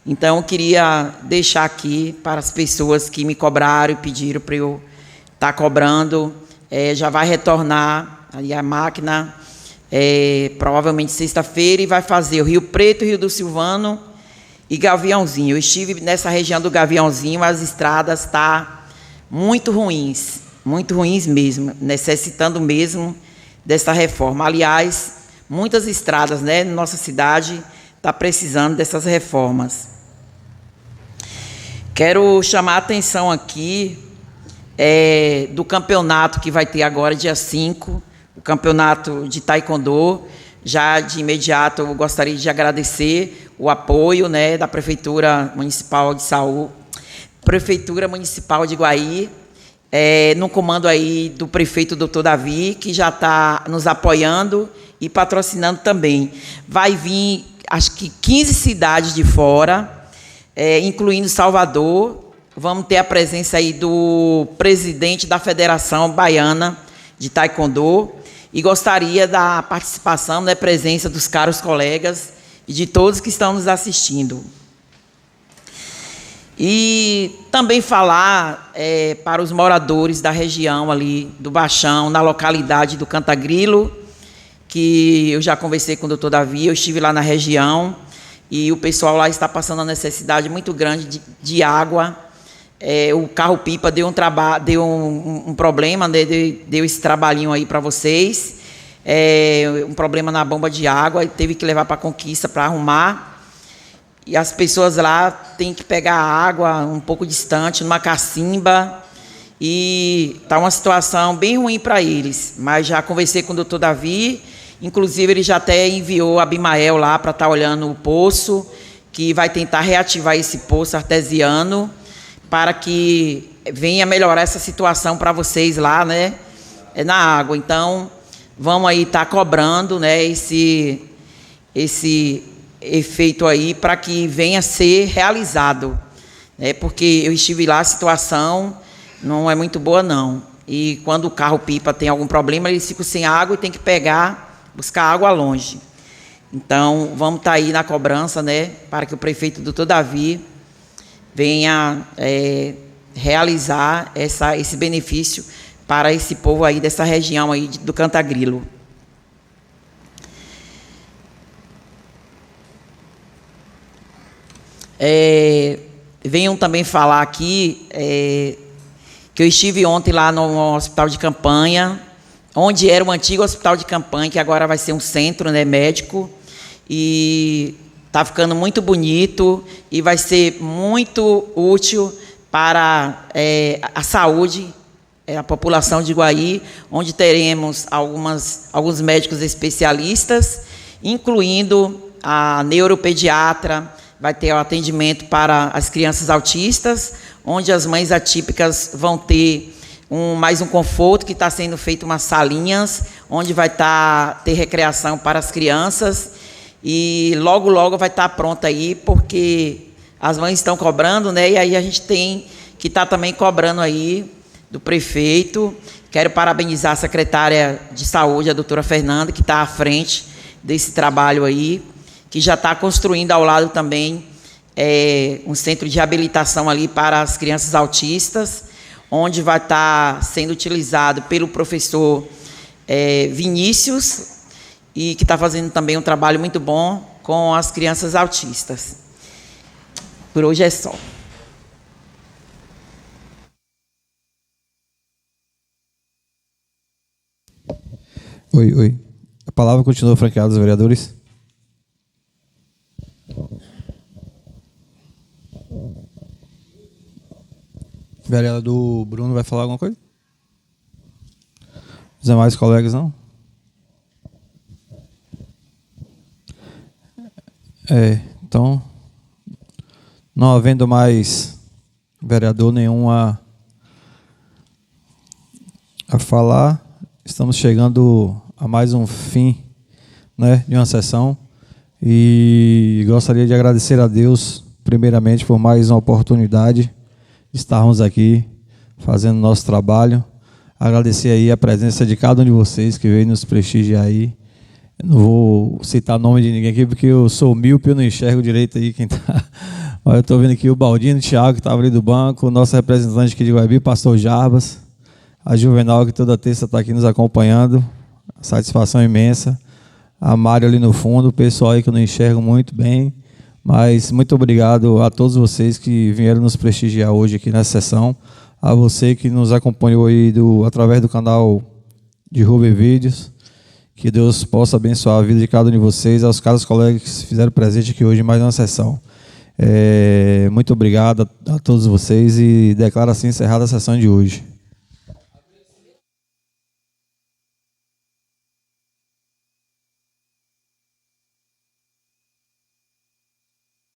Então, eu queria deixar aqui para as pessoas que me cobraram e pediram para eu estar cobrando, já vai retornar aí a máquina provavelmente sexta-feira, e vai fazer o Rio Preto, Rio do Silvano e Gaviãozinho. Eu estive nessa região do Gaviãozinho, as estradas estão muito ruins mesmo, necessitando mesmo dessa reforma. Aliás, muitas estradas, né, na nossa cidade estão precisando dessas reformas. Quero chamar a atenção aqui do campeonato que vai ter agora, dia 5, o campeonato de taekwondo. Já de imediato eu gostaria de agradecer o apoio, né, da Prefeitura Municipal de Saúde, Prefeitura Municipal de Iguaí, no comando aí do prefeito Dr. Davi, que já está nos apoiando e patrocinando também. Vai vir, acho que 15 cidades de fora, incluindo Salvador. Vamos ter a presença aí do presidente da Federação Baiana de Taekwondo, e gostaria da participação, da presença dos caros colegas e de todos que estão nos assistindo. E também falar para os moradores da região ali do Baixão, na localidade do Cantagrilo, que eu já conversei com o Dr. Davi, eu estive lá na região, e o pessoal lá está passando uma necessidade muito grande de água. O carro-pipa deu um problema, né, deu esse trabalhinho aí para vocês, um problema na bomba de água, e teve que levar para a Conquista para arrumar, e as pessoas lá têm que pegar a água um pouco distante, numa cacimba, e está uma situação bem ruim para eles. Mas já conversei com o Dr. Davi, inclusive ele já até enviou a Abimael lá para estar olhando o poço, que vai tentar reativar esse poço artesiano, para que venha melhorar essa situação para vocês lá, né, na água. Então, vamos aí estar cobrando, né, esse efeito aí, para que venha ser realizado, né, porque eu estive lá, a situação não é muito boa, não. E quando o carro-pipa tem algum problema, eles ficam sem água e tem que buscar água longe. Então, vamos estar aí na cobrança, né, para que o prefeito Dr. Davi venha realizar esse benefício para esse povo aí dessa região aí do Cantagrilo. Venham também falar aqui que eu estive ontem lá no hospital de campanha, onde era o antigo hospital de campanha, que agora vai ser um centro, né, médico, e está ficando muito bonito e vai ser muito útil para a saúde, a população de Iguaí, onde teremos alguns médicos especialistas, incluindo a neuropediatra, vai ter o atendimento para as crianças autistas, onde as mães atípicas vão ter mais um conforto, que está sendo feito umas salinhas, onde vai ter recreação para as crianças. E logo, logo vai estar pronta aí, porque as mães estão cobrando, né? E aí a gente tem que estar também cobrando aí do prefeito. Quero parabenizar a secretária de Saúde, a doutora Fernanda, que está à frente desse trabalho aí, que já está construindo ao lado também um centro de reabilitação ali para as crianças autistas, onde vai estar sendo utilizado pelo professor Vinícius, e que está fazendo também um trabalho muito bom com as crianças autistas. Por hoje é só. Oi. A palavra continua franqueada aos vereadores. O vereador Bruno vai falar alguma coisa? Os demais colegas não? Então, não havendo mais vereador nenhum a falar, estamos chegando a mais um fim, né, de uma sessão, e gostaria de agradecer a Deus, primeiramente, por mais uma oportunidade de estarmos aqui fazendo nosso trabalho. Agradecer aí a presença de cada um de vocês que veio nos prestigiar aí. Eu não vou citar nome de ninguém aqui, porque eu sou míope, eu não enxergo direito aí quem está. Eu estou vendo aqui o Baldino, o Thiago, que estava ali do banco, o nosso representante aqui de Guaibi, pastor Jarbas, a Juvenal, que toda terça está aqui nos acompanhando. Satisfação imensa. a Mário ali no fundo, o pessoal aí que eu não enxergo muito bem, mas muito obrigado a todos vocês que vieram nos prestigiar hoje aqui nessa sessão, a você que nos acompanhou aí através do canal de Ruby Vídeos, que Deus possa abençoar a vida de cada um de vocês, aos caros colegas que se fizeram presente aqui hoje em mais uma sessão. Muito obrigado a todos vocês e declaro assim encerrada a sessão de hoje.